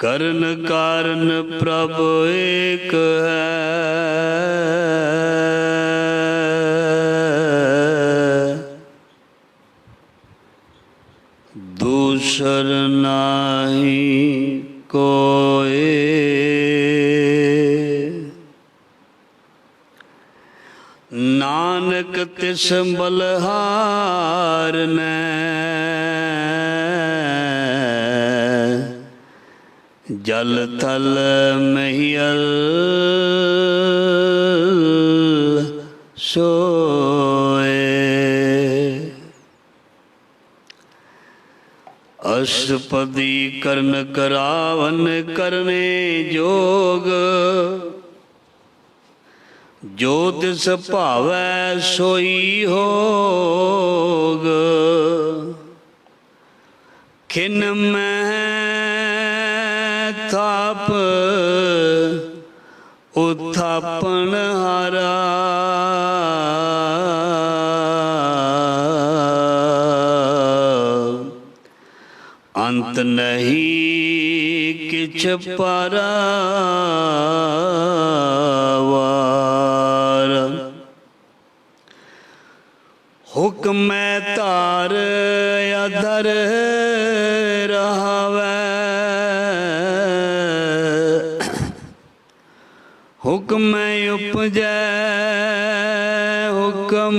ਕਰਨ ਕਾਰਨ ਪ੍ਰਭ ਏਕ ਹੈ, ਦੂਸਰ ਨਾਹੀ ਕੋਇ। ਨਾਨਕ ਤਿਸ ਬਲਹਾਰ ਨੇ ਜਲ ਥਲ ਮਹੀਅਲ ਸੋਏ। ਅਸ਼ਟਪਦੀ ਕਰਨ ਕਰਾਵਨ ਕਰਨੇ ਜੋਗ, ਜੋ ਤਿਸ ਭਾਵੈ ਸੋਈ ਹੋਗ। ਖਿਨ ਮਹਿ ਥਾਪ ਉਥਾਪਨ ਹਾਰਾ, ਅੰਤ ਨਹੀਂ ਕਿਛ ਪਾਰਾਵਾਰ। ਹੁਕਮੈ ਧਾਰ ਅਧਰ ਰਹਾਵੈ, ਹੁਕਮੈ ਉਪਜੈ ਹੁਕਮ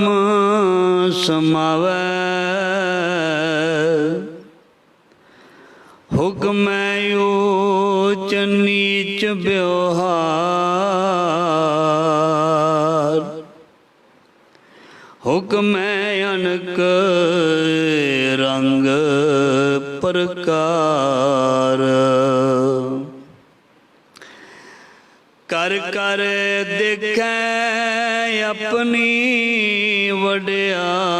ਸਮਾਵੈ। ਹੁਕਮੈ ਊਚ ਨੀਚ ਵਿਵਹਾਰ, ਹੁਕਮੈ ਅਨਕ ਰੰਗ ਪ੍ਰਕਾਰ। ਕਰ ਕਰ ਦੇਖੈ ਆਪਣੀ ਵਡਿਆਈ,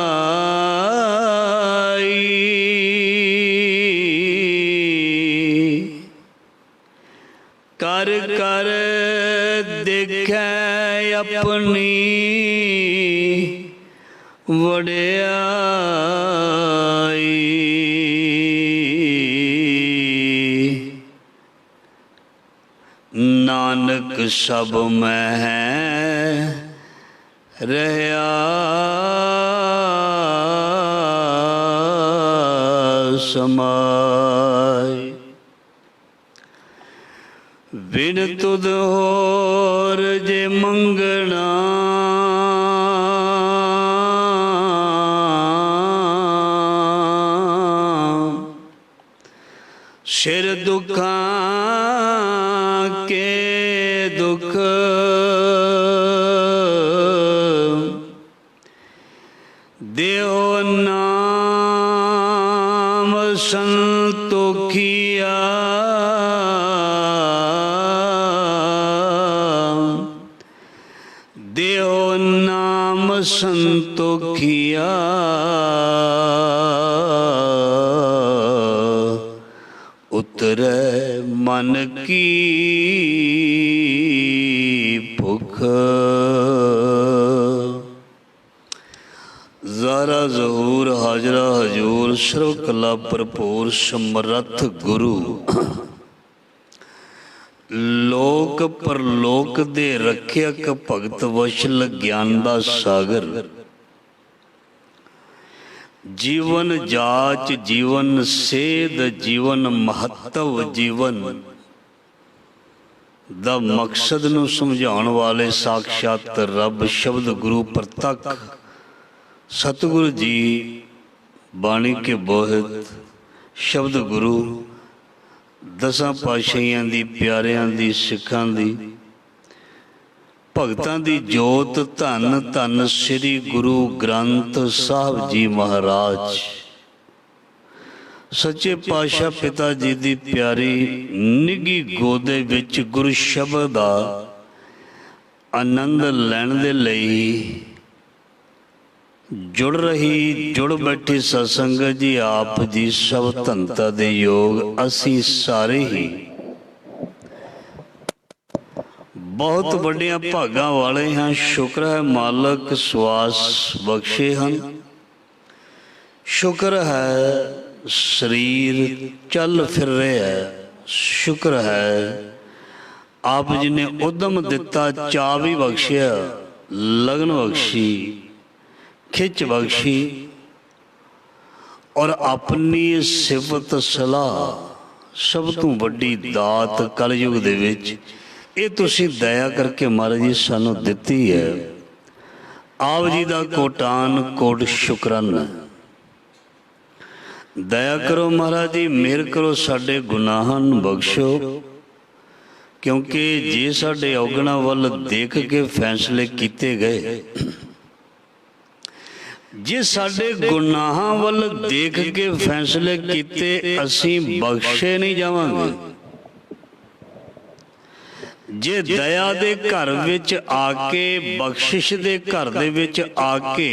ਕਰ ਕਰ ਦੇਖੈ ਆਪਣੀ ਵਡਿਆਈ। ਨਾਨਕ ਸਭ ਮਹਿ ਰਹਿਆ ਸਮਾਇ। ਬਿਨ ਤੁਧ ਹੋਰ ਜੇ ਮੰਗਣਾ, ਸਿਰ ਦੁਖਾਂ ਕੇ ਦੁਖ। ਦਿਓ ਨਾਮ ਸੰਤੋਖੀਆ, ਦਿਓ ਨਾਮ ਸੰਤੋਖੀਆ। ਉਤਰੈ ਮਨ ਕੀ ਭੁਖ, ਜ਼ਾਰਾ ਜ਼ਹੂਰ ਹਾਜ਼ਰਾ ਹਜ਼ੂਰ, ਸਰਵ ਕਲਾ ਭਰਪੂਰ ਸਮਰੱਥ ਗੁਰੂ। ਲੋਕ ਪਰਲੋਕ ਦੇ ਰੱਖਿਅਕ ਭਗਤ ਵਸ਼ਲ ਗਿਆਨ ਦਾ ਸਾਗਰ। ਜੀਵਨ ਜਾਚ ਜੀਵਨ ਸੇਧ ਜੀਵਨ ਮਹੱਤਵ ਜੀਵਨ ਦਾ ਮਕਸਦ ਨੂੰ ਸਮਝਾਉਣ ਵਾਲੇ ਸਾਖਸ਼ਾਤ ਰੱਬ ਸ਼ਬਦ ਗੁਰੂ ਪ੍ਰਤੱਖ ਸਤਿਗੁਰੂ ਜੀ ਬਾਣੀ ਕੇ ਬੋਹਿਤ ਸ਼ਬਦ ਗੁਰੂ ਦਸਾਂ ਪਾਤਸ਼ਾਹੀਆਂ ਦੀ, ਪਿਆਰਿਆਂ ਦੀ, ਸਿੱਖਾਂ ਦੀ, ਭਗਤਾਂ ਦੀ ਜੋਤ ਧੰਨ ਧੰਨ ਸ੍ਰੀ ਗੁਰੂ ਗ੍ਰੰਥ ਸਾਹਿਬ ਜੀ ਮਹਾਰਾਜ ਸੱਚੇ ਪਾਤਸ਼ਾਹ ਪਿਤਾ ਜੀ ਦੀ ਪਿਆਰੀ ਨਿੱਘੀ ਗੋਦ ਦੇ ਵਿੱਚ ਗੁਰੂ ਸ਼ਬਦ ਦਾ ਆਨੰਦ ਲੈਣ ਦੇ ਲਈ ਜੁੜ ਬੈਠੀ ਸਤਸੰਗਤ ਜੀ, ਆਪ ਜੀ ਸਭ ਧੰਨਤਾ ਦੇ ਯੋਗ। ਅਸੀਂ ਸਾਰੇ ਹੀ ਬਹੁਤ ਵੱਡੀਆਂ ਭਾਗਾਂ ਵਾਲੇ ਹਾਂ। ਸ਼ੁਕਰ ਹੈ ਮਾਲਕ ਸਵਾਸ ਬਖਸ਼ੇ ਹਨ, ਸ਼ੁਕਰ ਹੈ ਸਰੀਰ ਚੱਲ ਫਿਰ ਰਿਹਾ ਹੈ, शुक्र है आप जी ने उद्यम दिता, चाह भी बख्शिया, लगन बख्शी, खिच बख्शी और अपनी सिफत सलाह सब तो वड्डी दात कलयुग दे विच ये तुसीं दया करके महाराज जी सानू दिती है। आप जी दा कोटान कोट शुकराना। दया करो महाराज जी, मेहर करो, साडे गुनाहां नूं बख्शो, क्योंकि जे साडे औगणा वल देख के फैसले कीते गए, जे साडे गुनाहां वल देख के फैसले कीते असीं बख्शे नहीं जावांगे, जे दया दे घर विच आके, बख्शिश दे घर दे विच आके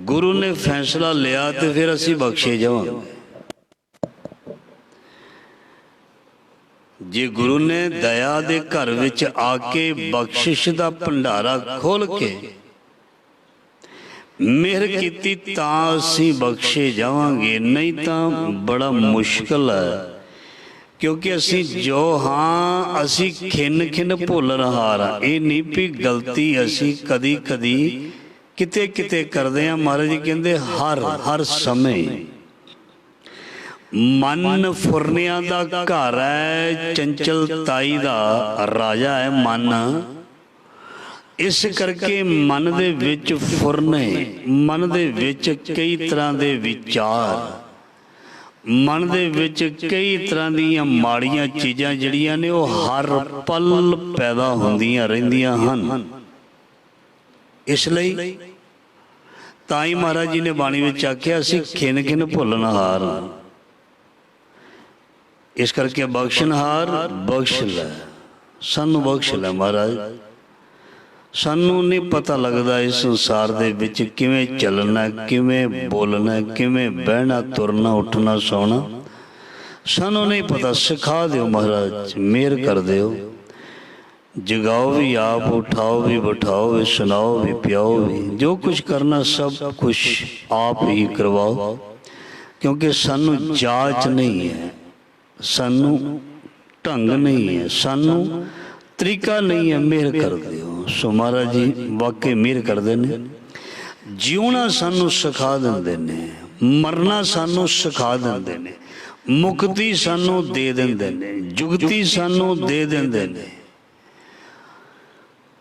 गुरु ने फैसला लिया तो फिर असीं बख्शे जावांगे। जे गुरु ने दया दे घर विच आके बख्शिश दा भंडारा खोल के मेहर कीती तां असीं बख्शे जावांगे, नहीं तां बड़ा मुश्किल है। क्योंकि असीं जो हाँ असीं खिन खिन भुल्लण हार हाँ। ये नहीं भी गलती असीं कदी कदी किते किते करदे हां। महाराज जी कहंदे हर हर समय मन फुरनियां दा घर है, चंचलताई दा राजा है मन। इस करके मन दे विच फुरने, मन दे विच कई तरह दे विचार, मन दे विच कई तरह दीयां माड़ियां चीज़ां जिहड़ियां ने वो हर पल पैदा होंदियां रहिंदियां हन। इसलिए ताई महाराज जी ने बाणी विच आख्या असीं खिन खिन भुल्लण हार। इस करके बख्शनहार बख्श लै, सानू बख्श लै महाराज। सानू नहीं पता लगता इस संसार दे विच किवें चलना, किवें बोलना, किवें बहना तुरना उठना सौना, सानू नहीं पता। सिखा दिओ महाराज, मेहर कर दिओ। जगाओ भी आप, उठाओ भी, बैठाओ भी, सुनाओ भी, पियाओ भी, जो कुछ करना सब कुछ आप ही करवाओ। क्योंकि सानू जाच नहीं है, सानू ढंग नहीं है, सानू तरीका नहीं है। मेहर कर दिओ। सो महाराज जी वाकई मेहर करते हैं। जिउना सानू सिखा देंदे ने, मरना सानू सिखा देंदे ने, मुक्ति सानू दे देंदे ने, जुगती सानू दे देंदे ने।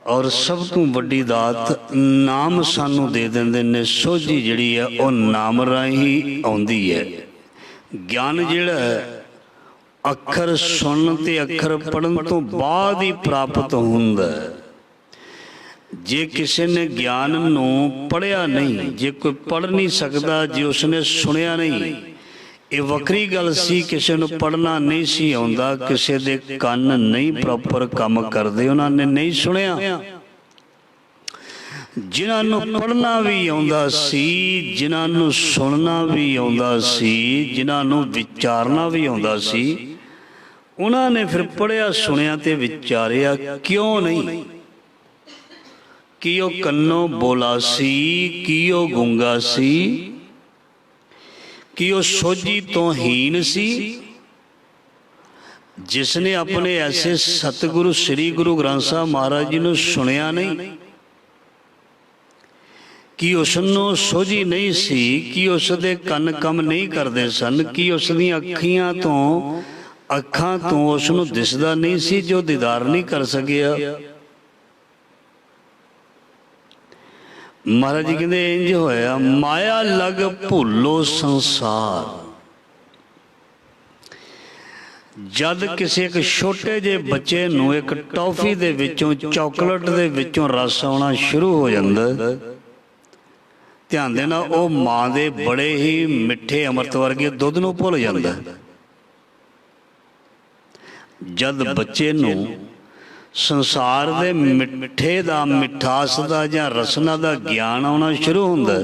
और सब तो वड्डी दात नाम सानू दे देंदे ने। सोझी जिहड़ी है वह नाम राही आउंदी है। ज्ञान जिहड़ा है अखर सुन ते अखर पढ़न तो बाद ही प्राप्त हुंदा है। जे किसी ने ज्ञान नूं पढ़िया नहीं, जे कोई पढ़ नहीं सकता, जे उसने सुनिया नहीं, ये वक्री गल सी। किसी नूं पढ़ना नहीं सी आउंदा, किसी दे कान नहीं प्रॉपर काम करदे, उन्होंने नहीं सुनिया। जिन्हां नूं पढ़ना भी आउंदा सी, जिन्हां नूं सुनना भी आउंदा सी, जिन्हां नूं विचारना भी आउंदा सी, उन्होंने फिर पढ़िया सुनिया ते विचारिया क्यों नहीं। कि ओ कन्नो बोला सी, कि ओ गूंगा सी, कि ओ सोझी तो हीन सी। जिसने अपने ऐसे सतगुरु श्री गुरु ग्रंथ साहब महाराज जी ने सुनिया नहीं, कि उसनों सोझी नहीं सी, कि उसदे कन कम नहीं करते सन, कि उसदी अखियां तो अखां तो उसनों दिसदा नहीं सी, जो दीदार नहीं कर सकिया। महाराज जी कहते इंज होया, माया लग भुलो संसार। जद किसी एक छोटे जे बच्चे नूं एक टॉफी दे विचों, चॉकलेट दे विचों रस आउणा शुरू हो जांदा, ध्यान देना वो मां दे बड़े ही मिठे अमृत वर्गे दुध नूं भुल जांदा। जद बच्चे नूं संसार दे मिठे दा, मिठास दा जां रसना दा ज्ञान आउणा शुरू हुंदा,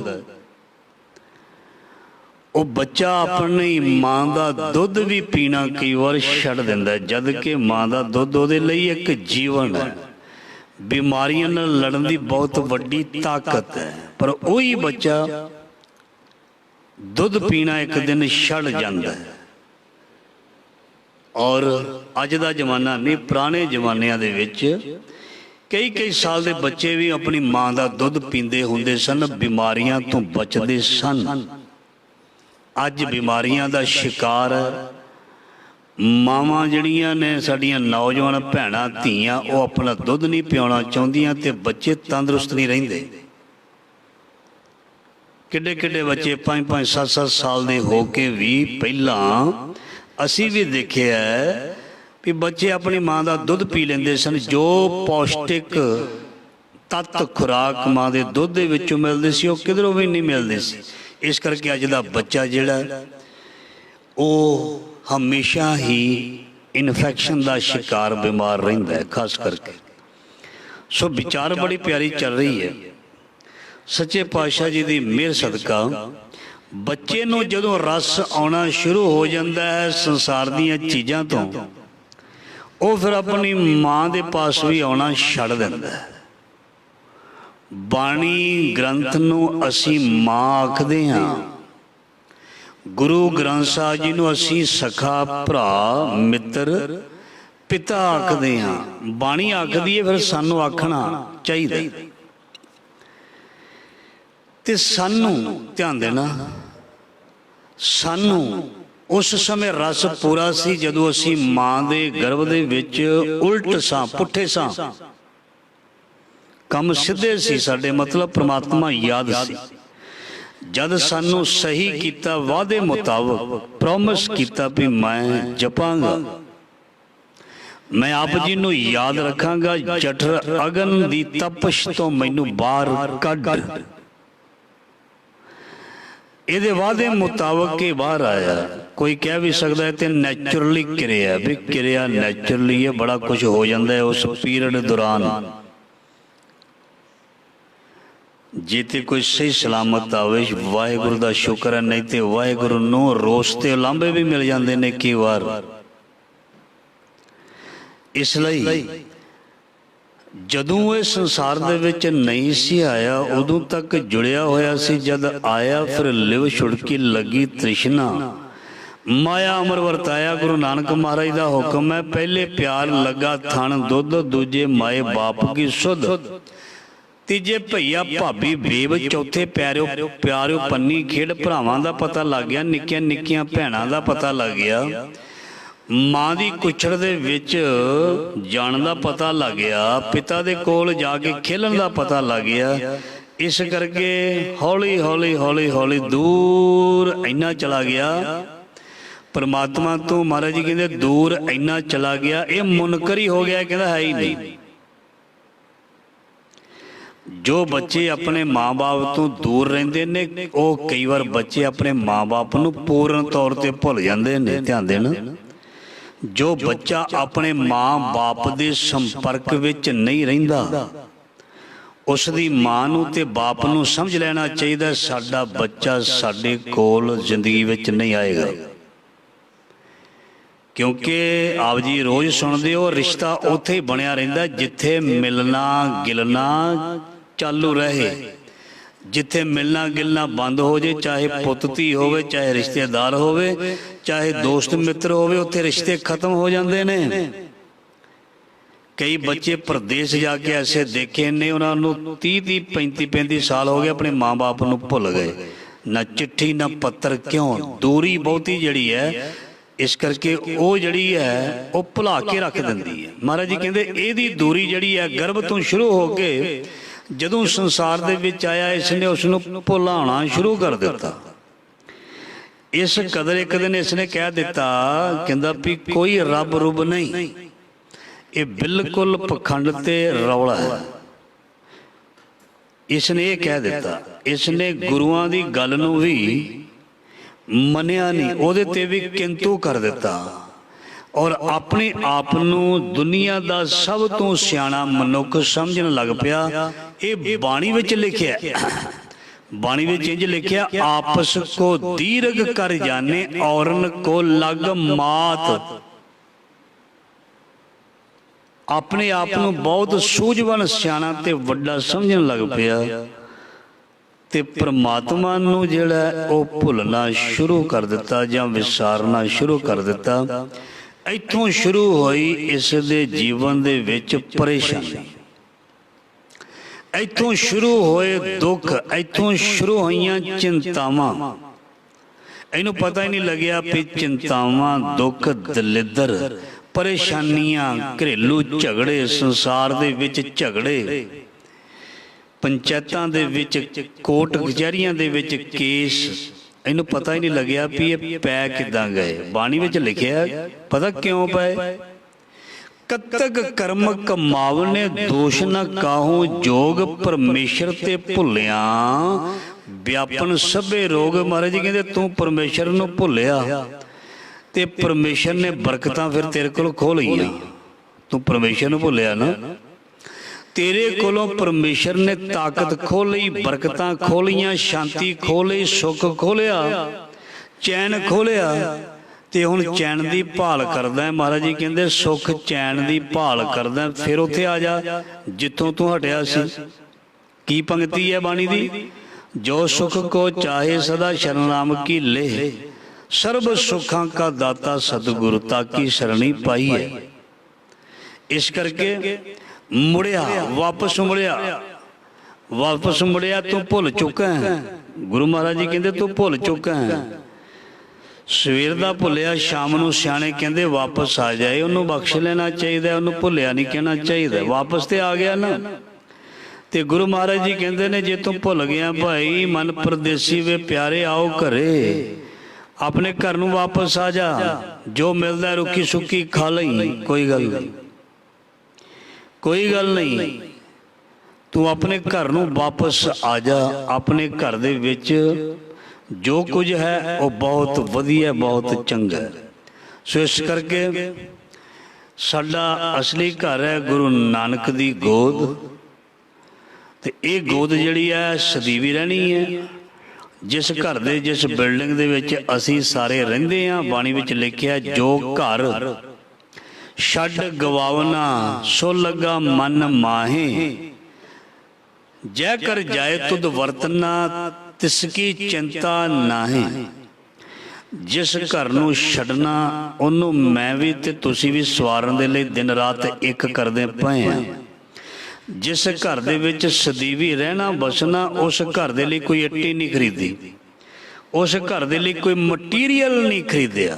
वो बच्चा अपनी मां दा दुध भी पीना कई बार छड्ड दिंदा। जद कि मां दा दुध उहदे लई एक जीवन है, बीमारियां नाल लड़न दी बहुत वड्डी ताकत है। पर वही बच्चा दुध पीना एक दिन छड्ड जांदा है। और अज दा जमाना नहीं, पुराने जमानिਆਂ ਦੇ ਵਿੱਚ कई कई साल के बच्चे भी अपनी माँ का दुध पींदे हुंदे सन, बीमारियां तो बचते सन। अज बीमारियां का शिकार मावां जड़ियां ने साडियां नौजवान भैणां धीआं वो अपना दुध नहीं पियाना चाहुंदियां ते बच्चे तंदुरुस्त नहीं रहिंदे। किड्डे किड्डे बच्चे 5-5 7-7 साल के हो के भी पहला असी भी देखे है भी बच्चे अपनी माँ का दुध पी लेंदे सन। जो पौष्टिक तत्त खुराक माँ के दुध दे विचों मिलदे सी वो किधरों भी नहीं मिलदे सी। इस करके अज दा बच्चा जिहड़ा वो हमेशा ही इन्फैक्शन का शिकार बीमार रहिंदा है खास करके। सो विचार बड़ी प्यारी चल रही है। सच्चे पातशाह जी की मेहर सदका बच्चे नूं जदों रस आना शुरू हो जाता है संसार दीयां चीज़ां तो वो फिर अपनी माँ के पास भी आना छड़ दिंदा है। बाणी ग्रंथ नूं असीं माँ आखदे हां, गुरु ग्रंथ साहिब जी नूं असीं सखा भरा मित्र पिता आखदे हां। बाणी आखदी है फिर सानूं आखना चाहिए। ते सानूं ध्यान देना, सानूं उस समय रस पूरा सी जदों असीं माँ दे गर्भ दे विच उल्ट सां, पुट्ठे सां, कम सीधे सी साडे, मतलब परमात्मा याद सी। जद सानू सही किया वादे मुताबक प्रॉमिस किया भी मैं जपांगा, मैं आप जी नू याद रखांगा, जठर अगन दी तपश तो मैनू बाहर कढ। ये वादे मुताबक के बाहर आया। कोई कह भी सकता है तो नैचुरली किरिया, भी किरिया नैचुरली है, बड़ा कुछ हो जाता है उस पीरियड दौरान। जे ते कोई सही सलामत आवे वाहिगुरु दा शुक्र है, नहीं तो वाहिगुरु नू रोस ते लांबे भी मिल जाते हैं कई बार। इसलिए जदों ये संसार दे विच नहीं सी आया उदों तक जुड़िया होया सी। जद आया फिर लिव छुड़की लगी तृष्णा, माया अमर वरताया। गुरु नानक महाराज का हुक्म है, पहले प्यार लगा थन दुध, दूजे माए बाप की सुध, तीजे भैया भाभी बेब, चौथे प्यारो प्यारो पन्नी खेड़। भरावां दा पता लग गया, निक्कियां निक्कियां भैणां दा पता लग गया, माँ की कुछड़ दे विच जाण दा पता लग गया, पिता दे कोल जाके खेलन दा पता लग गया। इस करके हौली हौली हौली हौली दूर इन्ना चला गया परमात्मा तो। महाराज जी कहते दूर इन्ना चला गया, ये मुनकर ही हो गया, कहता है ही नहीं। जो बच्चे अपने माँ बाप तो दूर रहते ने, वो कई बार बच्चे अपने माँ बाप नू पूर्ण तौर पर भुल जाते हैं। ध्यान देना, जो बच्चा अपने माँ बाप के संपर्क विच नहीं रहिंदा, उसकी माँ नू ते बाप नू समझ लेना चाहिए साडा बच्चा साडे कोल जिंदगी विच नहीं आएगा। क्योंकि आप जी रोज़ सुनते हो रिश्ता उत्थे ही बनिया रहिंदा जिथे मिलना गिलना चालू रहे। जिथे मिलना गिलना बंद हो जाए, चाहे पुत धी होवे, चाहे रिश्तेदार होवे, चाहे दोस्त मित्र होवे, उत्थे रिश्ते खत्म हो जाते ने। कई बच्चे प्रदेश जाके ऐसे देखे ने, उन्होंने 30-30 35-35 साल हो गए अपने माँ बाप नू भुल गए, ना चिट्ठी ना पत्तर। क्यों? दूरी बहुती जड़ी है, इस करके वो जड़ी है वो भुला के रख दिंदी है। महाराज जी कहते इहदी दूरी जड़ी है गर्भ तो शुरू हो के जदों संसार दे विच आया, इसने उसनू भुलाना शुरू कर दिता। इस कदर एक दिन इसने कह दिता, कहंदा भी कोई रब रुब नहीं, ये बिल्कुल पखंड ते रौला है। इसने ये कह दिता, इसने गुरुआं दी गल नू भी मनिया नहीं, ओहदे ते भी किंतु कर दिता और अपने आप नू दुनिया दा सब तो सियाणा मनुख समझन लग पिया। ये बाणी विच लिखिया, बाणी विच इंज लिखिया, आपस को दीर्घ कर जाने औरन को लग मात। अपने आप नू बहुत सूझवान सियाणा ते वड्डा समझन लग पिया ते परमात्मा नू जिहड़ा वो भुलना शुरू कर दिता जां विसारना शुरू कर दिता। ਇੱਥੋਂ ਸ਼ੁਰੂ ਹੋਈ ਇਸ ਦੇ ਜੀਵਨ ਦੇ ਵਿੱਚ ਪਰੇਸ਼ਾਨੀ, ਇੱਥੋਂ ਸ਼ੁਰੂ ਹੋਏ ਦੁੱਖ, ਇੱਥੋਂ ਸ਼ੁਰੂ ਹੋਈਆਂ ਚਿੰਤਾਵਾਂ। ਇਹਨੂੰ ਪਤਾ ਹੀ ਨਹੀਂ ਲੱਗਿਆ ਵੀ ਚਿੰਤਾਵਾਂ, ਦੁੱਖ, ਦਲਿੱਦਰ, ਪਰੇਸ਼ਾਨੀਆਂ, ਘਰੇਲੂ ਝਗੜੇ, ਸੰਸਾਰ ਦੇ ਵਿੱਚ ਝਗੜੇ, ਪੰਚਾਇਤਾਂ ਦੇ ਵਿੱਚ, ਕੋਰਟ ਕਚਹਿਰੀਆਂ ਦੇ ਵਿੱਚ ਕੇਸ, ਇਹਨੂੰ ਪਤਾ ਹੀ ਨਹੀਂ ਲੱਗਿਆ ਵੀ ਇਹ ਪੈ ਕਿੱਦਾਂ ਗਏ। ਬਾਣੀ ਵਿੱਚ ਲਿਖਿਆ ਪਤਾ ਕਿਉਂ ਪਏ? ਕਤਕ ਕਰਮ ਕਮਾਵਨੇ ਦੋਸ਼ ਨ ਕਾਹੂ, ਜੋਗ ਪਰਮੇਸ਼ਰ ਤੇ ਭੁੱਲਿਆ ਵਿਆਪਨ ਸਭੇ ਰੋਗ। ਮਹਾਰਾਜ ਜੀ ਕਹਿੰਦੇ ਤੂੰ ਪਰਮੇਸ਼ਰ ਨੂੰ ਭੁੱਲਿਆ ਤੇ ਪਰਮੇਸ਼ਰ ਨੇ ਬਰਕਤਾਂ ਫਿਰ ਤੇਰੇ ਕੋਲ ਖੋਹ ਲਈਆਂ। ਤੂੰ ਪਰਮੇਸ਼ਰ ਨੂੰ ਭੁੱਲਿਆ ਨਾ, ਤੇਰੇ ਕੋਲੋਂ ਪਰਮੇਸ਼ਰ ਨੇ ਤਾਕਤ ਖੋਹ ਲਈ, ਬਰਕਤਾਂ ਖੋਹ ਲਈਆਂ, ਸ਼ਾਂਤੀ ਖੋਹ ਲਈ, ਸੁੱਖ ਖੋਹ ਲਿਆ, ਚੈਨ ਖੋਹ ਲਿਆ, ਤੇ ਹੁਣ ਚੈਨ ਦੀ ਭਾਲ ਕਰਦਾ। ਮਹਾਰਾਜ ਜੀ ਕਹਿੰਦੇ ਸੁੱਖ ਚੈਨ ਦੀ ਭਾਲ ਕਰਦਾ, ਫਿਰ ਉੱਥੇ ਆ ਜਾ ਜਿੱਥੋਂ ਤੂੰ ਹਟਿਆ ਸੀ। ਕੀ ਪੰਕਤੀ ਹੈ ਬਾਣੀ ਦੀ? ਜੋ ਸੁਖ ਕੋ ਚਾਹੇ ਸਦਾ ਸ਼ਰਨਾਮ ਕੀ ਲੇਹ, ਸਰਬ ਸੁੱਖਾਂ ਕਾ ਦਾਤਾ ਸਤਿਗੁਰ ਤਾਕੀ ਸ਼ਰਣੀ ਪਾਈ ਹੈ। ਇਸ ਕਰਕੇ ਮੁੜਿਆ, ਵਾਪਸ ਮੁੜਿਆ, ਵਾਪਸ ਮੁੜਿਆ। ਤੂੰ ਭੁੱਲ ਚੁੱਕਾ ਹੈ। ਗੁਰੂ ਮਹਾਰਾਜ ਜੀ ਕਹਿੰਦੇ ਤੂੰ ਭੁੱਲ ਚੁੱਕਾ ਹੈ। ਸਵੇਰ ਦਾ ਭੁੱਲਿਆ, ਸ਼ਾਮ ਨੂੰ ਸਿਆਣੇ ਕਹਿੰਦੇ ਵਾਪਸ ਆ ਜਾਏ। ਉਹਨੂੰ ਬਖਸ਼ ਲੈਣਾ ਚਾਹੀਦਾ, ਉਹਨੂੰ ਭੁੱਲਿਆ ਨਹੀਂ ਕਹਿਣਾ ਚਾਹੀਦਾ। ਵਾਪਸ ਤੇ ਆ ਗਿਆ ਨਾ। ਤੇ ਗੁਰੂ ਮਹਾਰਾਜ ਜੀ ਕਹਿੰਦੇ ਨੇ ਜੇ ਤੂੰ ਭੁੱਲ ਗਿਆ ਭਾਈ, ਮਨ ਪਰਦੇਸੀ ਵੇ ਪਿਆਰੇ ਆਓ ਘਰੇ, ਆਪਣੇ ਘਰ ਨੂੰ ਵਾਪਸ ਆ ਜਾ। ਜੋ ਮਿਲਦਾ ਰੁੱਖੀ ਸੁੱਕੀ ਖਾ ਲਈ, ਕੋਈ ਗੱਲ ਨਹੀਂ, ਕੋਈ ਗੱਲ ਨਹੀਂ। ਤੂੰ ਆਪਣੇ ਘਰ ਨੂੰ ਵਾਪਸ ਆ ਜਾ। ਆਪਣੇ ਘਰ ਦੇ ਵਿੱਚ ਜੋ ਕੁਝ ਹੈ ਉਹ ਬਹੁਤ ਵਧੀਆ, ਬਹੁਤ ਚੰਗਾ ਹੈ। ਸੋ ਇਸ ਕਰਕੇ ਸਾਡਾ ਅਸਲੀ ਘਰ ਹੈ ਗੁਰੂ ਨਾਨਕ ਦੀ ਗੋਦ, ਤੇ ਇਹ ਗੋਦ ਜਿਹੜੀ ਹੈ ਸਦੀਵੀ ਰਹਿਣੀ ਹੈ। ਜਿਸ ਘਰ ਦੇ, ਜਿਸ ਬਿਲਡਿੰਗ ਦੇ ਵਿੱਚ ਅਸੀਂ ਸਾਰੇ ਰਹਿੰਦੇ ਹਾਂ, ਬਾਣੀ ਵਿੱਚ ਲਿਖਿਆ ਜੋ ਘਰ ਛੱਡ ਗਵਾਵਨਾ ਸੋ ਲੱਗਾ ਮਨ ਮਾਹੇ, ਜੈ ਕਰ ਜਾਏ ਤੁਧ ਵਰਤਨਾ ਤਿਸਕੀ ਚਿੰਤਾ ਨਾਹੀਂ। ਜਿਸ ਘਰ ਨੂੰ ਛੱਡਣਾ ਉਹਨੂੰ ਮੈਂ ਵੀ ਤੇ ਤੁਸੀਂ ਵੀ ਸਵਾਰਨ ਦੇ ਲਈ ਦਿਨ ਰਾਤ ਇੱਕ ਕਰਦੇ ਪਏ ਹਾਂ। ਜਿਸ ਘਰ ਦੇ ਵਿੱਚ ਸਦੀਵੀ ਰਹਿਣਾ ਬਸਣਾ, ਉਸ ਘਰ ਦੇ ਲਈ ਕੋਈ ਇੱਟੀ ਨਹੀਂ ਖਰੀਦੀ, ਉਸ ਘਰ ਦੇ ਲਈ ਕੋਈ ਮਟੀਰੀਅਲ ਨਹੀਂ ਖਰੀਦਿਆ।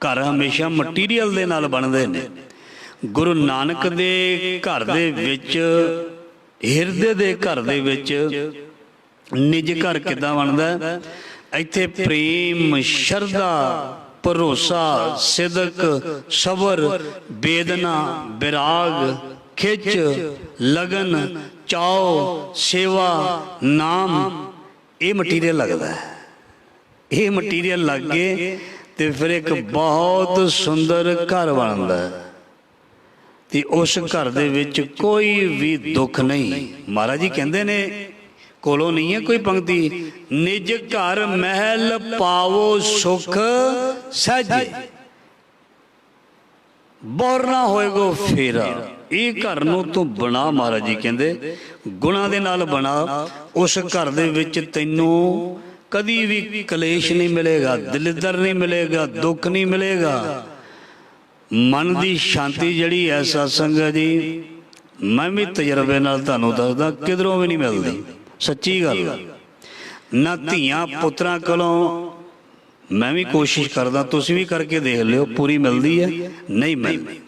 ਘਰ ਹਮੇਸ਼ਾ ਮਟੀਰੀਅਲ ਦੇ ਨਾਲ ਬਣਦੇ ਨੇ। ਗੁਰੂ ਨਾਨਕ ਦੇ ਘਰ ਦੇ ਵਿੱਚ, ਹਿਰਦੇ ਦੇ ਘਰ ਦੇ ਵਿੱਚ ਨਿਜ ਘਰ ਕਿੱਦਾਂ ਬਣਦਾ? ਇੱਥੇ ਪ੍ਰੇਮ, ਸ਼ਰਧਾ, ਭਰੋਸਾ, ਸਿਦਕ, ਸਬਰ, ਬੇਦਨਾ, ਵਿਰਾਗ, ਖਿੱਚ, ਲਗਨ, ਚਾਓ, ਸੇਵਾ, ਨਾਮ, ਇਹ ਮਟੀਰੀਅਲ ਲੱਗਦਾ ਹੈ। ਇਹ ਮਟੀਰੀਅਲ ਲੱਗ ਕੇ ਤੇ ਫਿਰ ਇੱਕ ਬਹੁਤ ਸੁੰਦਰ ਘਰ ਬਣਦਾ ਹੈ। ਤੇ ਉਸ ਘਰ ਦੇ ਵਿੱਚ ਕੋਈ ਵੀ ਦੁੱਖ ਨਹੀਂ। ਮਹਾਰਾਜ ਜੀ ਕਹਿੰਦੇ ਨੇ, ਕੋਲੋਂ ਨਹੀਂ ਹੈ ਕੋਈ ਪੰਕਤੀ, ਨਿਜ ਘਰ ਮਹਿਲ ਪਾਵੋ ਸੁਖ ਸਹਿਜੇ, ਬੋਰ ਨਾ ਹੋਏਗੋ ਫੇਰਾ। ਇਹ ਘਰ ਨੂੰ ਤੂੰ ਬਣਾ, ਮਹਾਰਾਜ ਜੀ ਕਹਿੰਦੇ ਗੁਣਾਂ ਦੇ ਨਾਲ ਬਣਾ। ਉਸ ਘਰ ਦੇ ਵਿੱਚ ਤੈਨੂੰ ਕਦੀ ਵੀ ਕਲੇਸ਼ ਨਹੀਂ ਮਿਲੇਗਾ, ਦਲਿੱਦਰ ਨਹੀਂ ਮਿਲੇਗਾ, ਦੁੱਖ ਨਹੀਂ ਮਿਲੇਗਾ। ਮਨ ਦੀ ਸ਼ਾਂਤੀ ਜਿਹੜੀ ਹੈ ਸਤਸੰਗ ਜੀ, ਮੈਂ ਵੀ ਤਜਰਬੇ ਨਾਲ ਤੁਹਾਨੂੰ ਦੱਸਦਾ, ਕਿਧਰੋਂ ਵੀ ਨਹੀਂ ਮਿਲਦੀ। ਸੱਚੀ ਗੱਲ। ਨਾ ਧੀਆਂ ਪੁੱਤਰਾਂ ਕੋਲੋਂ, ਮੈਂ ਵੀ ਕੋਸ਼ਿਸ਼ ਕਰਦਾ, ਤੁਸੀਂ ਵੀ ਕਰਕੇ ਦੇਖ ਲਿਓ, ਪੂਰੀ ਮਿਲਦੀ ਹੈ? ਨਹੀਂ ਮਿਲਦੀ।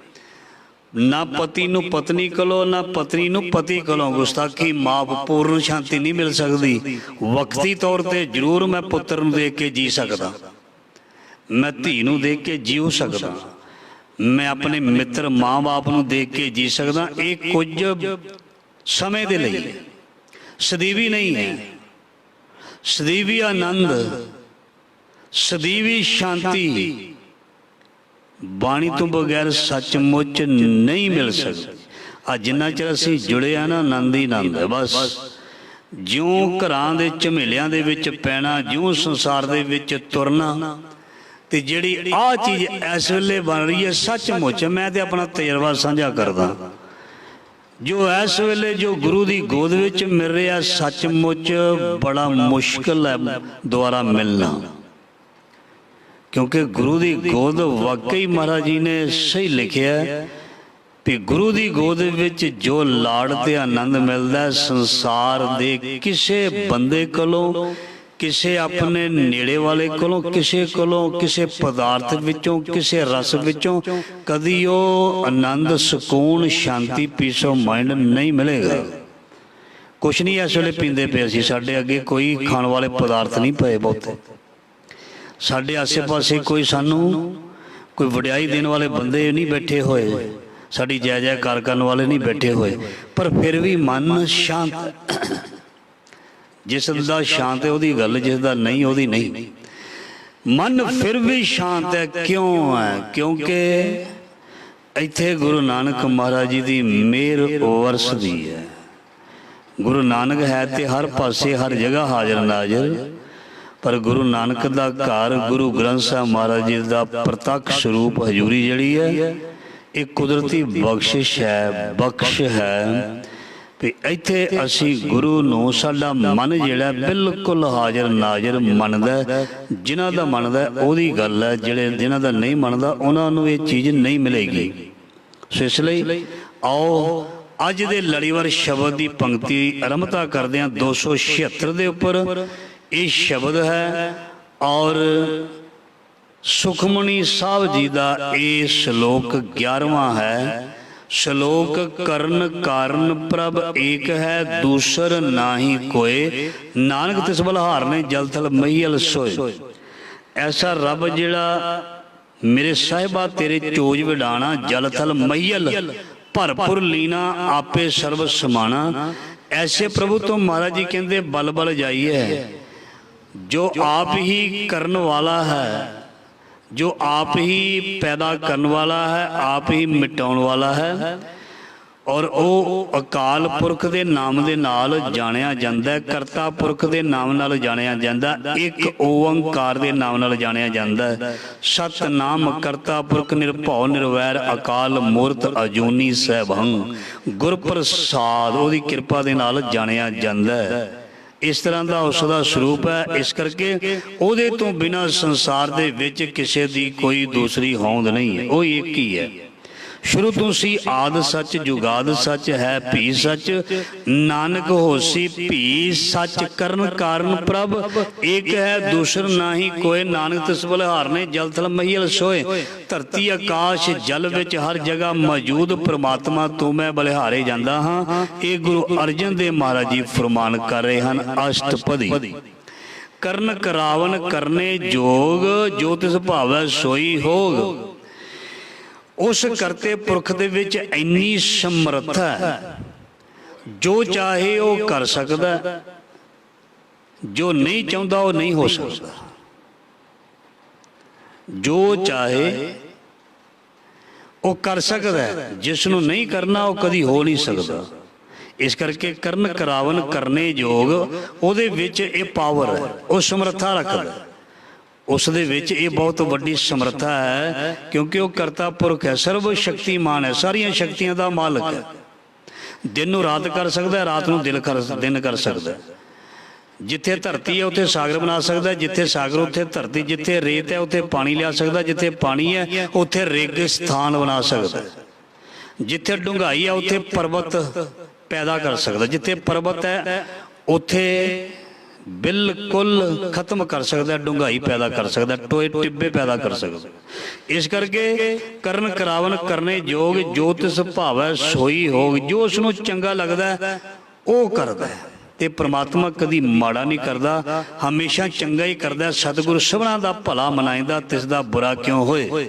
ਨਾ ਪਤੀ ਨੂੰ ਪਤਨੀ ਕੋਲੋਂ, ਨਾ ਪਤਨੀ ਨੂੰ ਪਤੀ ਕੋਲੋਂ ਗੁਸਤਾਖੀ ਮਾਫ, ਪੂਰਨ ਸ਼ਾਂਤੀ ਨਹੀਂ ਮਿਲ ਸਕਦੀ। ਵਕਤੀ ਤੌਰ ਤੇ ਜ਼ਰੂਰ ਮੈਂ ਪੁੱਤਰ ਨੂੰ ਦੇਖ ਕੇ ਜੀ ਸਕਦਾ, ਮੈਂ ਧੀ ਨੂੰ ਦੇਖ ਕੇ ਜੀਉ ਸਕਦਾ, ਮੈਂ ਆਪਣੇ ਮਿੱਤਰ ਮਾਂ ਬਾਪ ਨੂੰ ਦੇਖ ਕੇ ਜੀ ਸਕਦਾ। ਇਹ ਕੁਝ ਸਮੇਂ ਦੇ ਲਈ ਹੈ, ਸਦੀਵੀ ਨਹੀਂ ਹੈ। ਸਦੀਵੀ ਆਨੰਦ, ਸਦੀਵੀ ਸ਼ਾਂਤੀ ਬਾਣੀ ਤੋਂ ਬਗੈਰ ਸੱਚਮੁੱਚ ਨਹੀਂ ਮਿਲ ਸਕਦੀ। ਆ ਜਿੰਨਾ ਚਿਰ ਅਸੀਂ ਜੁੜੇ ਆ ਨਾ, ਆਨੰਦ ਹੀ ਆਨੰਦ ਹੈ ਬਸ। ਜਿਉਂ ਘਰਾਂ ਦੇ ਝਮੇਲਿਆਂ ਦੇ ਵਿੱਚ ਪੈਣਾ, ਜਿਉਂ ਸੰਸਾਰ ਦੇ ਵਿੱਚ ਤੁਰਨਾ, ਤੇ ਜਿਹੜੀ ਆਹ ਚੀਜ਼ ਇਸ ਵੇਲੇ ਬਣ ਰਹੀ ਹੈ ਸੱਚਮੁੱਚ, ਮੈਂ ਤੇ ਆਪਣਾ ਤਜਰਬਾ ਸਾਂਝਾ ਕਰਦਾ, ਜੋ ਇਸ ਵੇਲੇ ਜੋ ਗੁਰੂ ਦੀ ਗੋਦ ਵਿੱਚ ਮਿਲ ਰਿਹਾ, ਸੱਚਮੁੱਚ ਬੜਾ ਮੁਸ਼ਕਿਲ ਹੈ ਦੁਆਰਾ ਮਿਲਣਾ। क्योंकि गुरु की गोद वाकई महाराज जी ने सही लिखिया भी गुरु की गोद विच जो लाड़ ते आनंद मिलता है संसार दे किसे बंदे कोलों किसे अपने नेड़े वाले कोलों किसे पदार्थ विचों किसे रस विचों कदी वो आनंद सुकून शांति पीस ऑफ माइंड नहीं मिलेगा। कुछ नहीं इस वेले पींदे पे असीं, साडे अगे कोई खाण वाले पदार्थ नहीं पे, बहुते साडे आसे पासे कोई सानू कोई वड्याई देने वाले बंदे नहीं बैठे हुए, साडी जय जयकार करने वाले नहीं बैठे हुए, पर फिर भी मन शांत। जिस दा शांत है ओदी गल, जिस दा नहीं ओदी नहीं। मन फिर भी शांत है, क्यों है? क्योंकि इत्थे गुरु नानक महाराज जी की मेहर वरसदी है। गुरु नानक है तो हर पासे हर जगह हाजिर नाजिर, पर गुरु नानक दा घर गुरु ग्रंथ साहब महाराज जी का प्रत्यक्ष स्वरूप हजूरी जिहड़ी है एक कुदरती बख्शिश है, बख्श है भी इत्थे असी गुरु नूं साडा मन जिहड़ा बिल्कुल हाजिर नाजिर मनदा, जिन्हां दा मनदा ओहदी गल है, जिहड़े जिन्हां दा नहीं मनदा उन्हां नूं ये चीज़ नहीं मिलेगी। सो इसलिए आओ अज दे लड़ीवार शब्द की पंक्ति आरंभता करदे हां 276 दे उपर। ये शब्द है और सुखमनी साहब जी का ये श्लोक 11वां है। श्लोक करण कारण प्रभ एक है, दूसर नाही कोय, नानक तिस बलहार ने जल थल महियल सोए। ऐसा रब जिहड़ा मेरे साहिबा तेरे चोज विडाना, जल थल महियल भरपुर लीना आपे सर्व समाना। ऐसे प्रभु तो महाराज जी कहते बल बल जाइए, जो आप ही करने वाला है, जो आप ही पैदा करने वाला है, आप ही मिटाउण वाला है, और वो अकाल पुरख के नाम के नाल जानिया जाता है, करता पुरख के नाम नाल जानिया जाता है, एक ओंकार के नाम नाल जानिया जाता है। सतनाम करता पुरख निरभौ निरवैर अकाल मूरत अजूनी सहभंग, गुरप्रसाद ओदी कृपा के नाल जानिया जाता है। इस तरह का उसका स्वरूप है। इस करके उहदे तो बिना संसार दे विच किसी की कोई दूसरी होंद नहीं है, वो एक ही है। शुरू तो सी आद सच जुगाद सच है भी सच, नानक होसी भी सच करण कारण प्रभ एक है, दूसर नाही कोय, नानक तिस बलिहार ने जल थल महियल सोए। धरती आकाश जल विच हर जगह मौजूद परमात्मा तो मैं बलिहारे जांदा हाँ। ये गुरु अर्जन देव महाराज जी फरमान कर रहे हैं अष्टपदी। करन करावन करने जोग, जो तिस भावै सोई होग। उस करते पुरख दे विच इन्नी समर्थ है, जो चाहे वो कर सकता, जो नहीं चाहता वो नहीं हो सकता। जो चाहे वो कर सकता है, जिसनों नहीं करना वो कभी हो नहीं सकता। इस करके करन करावन करने जोग उहदे विच ये पावर है, वो समर्था रखदा, उस दे विच ये बहुत वड्डी समर्था है, क्योंकि वो करता पुरख है, सर्व शक्तिमान है, सारिया शक्तियों का मालिक है। दिन नूं रात कर सकता है, रात नूं दिन कर सकता है। जिथे धरती है उत्थे सागर बना सकता है, जिथे सागर उत्थे धरती, जिथे रेत है उत्थे पानी लिया सकता है, जिथे पानी है उत्थे रेगिस्तान बना सकता है, जिथे डूंघाई है उत्थे पर्वत पैदा कर सकता है, जिथे पर्वत है उत्थे बिल्कुल खत्म कर सकता है, डूंघाई पैदा कर सकता है, टोए टिब्बे पैदा कर सकता है। इस करके करन करावन करने जोग, जो तिस भावै सोई होग। जो उसनों चंगा लगता है वो करता है, ते परमात्मा कदी माड़ा नहीं करता, हमेशा चंगा ही करता। सतगुरु सबना दा भला मनाइंदा, तिसदा बुरा क्यों होए।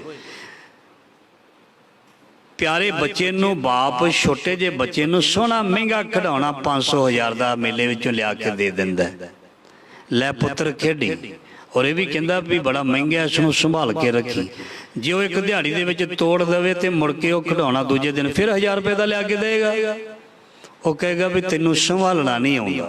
प्यारे बच्चे नूं बाप छोटे जे बच्चे नूं सोहना महंगा खिडौना 500,000 का मेले विचों लिया के दे दिंदा है, लै पुत्र खेडी, और ये भी कहता भी बड़ा महंगा, इसनूं संभाल के रखी। जे वो एक दिहाड़ी दे विच तोड़ देवे तो मुड़ के वो खिडौना दूजे दिन फिर 1000 रुपए का लिया के देगा। वो कहेगा भी तेनों संभालना नहीं आउंदा,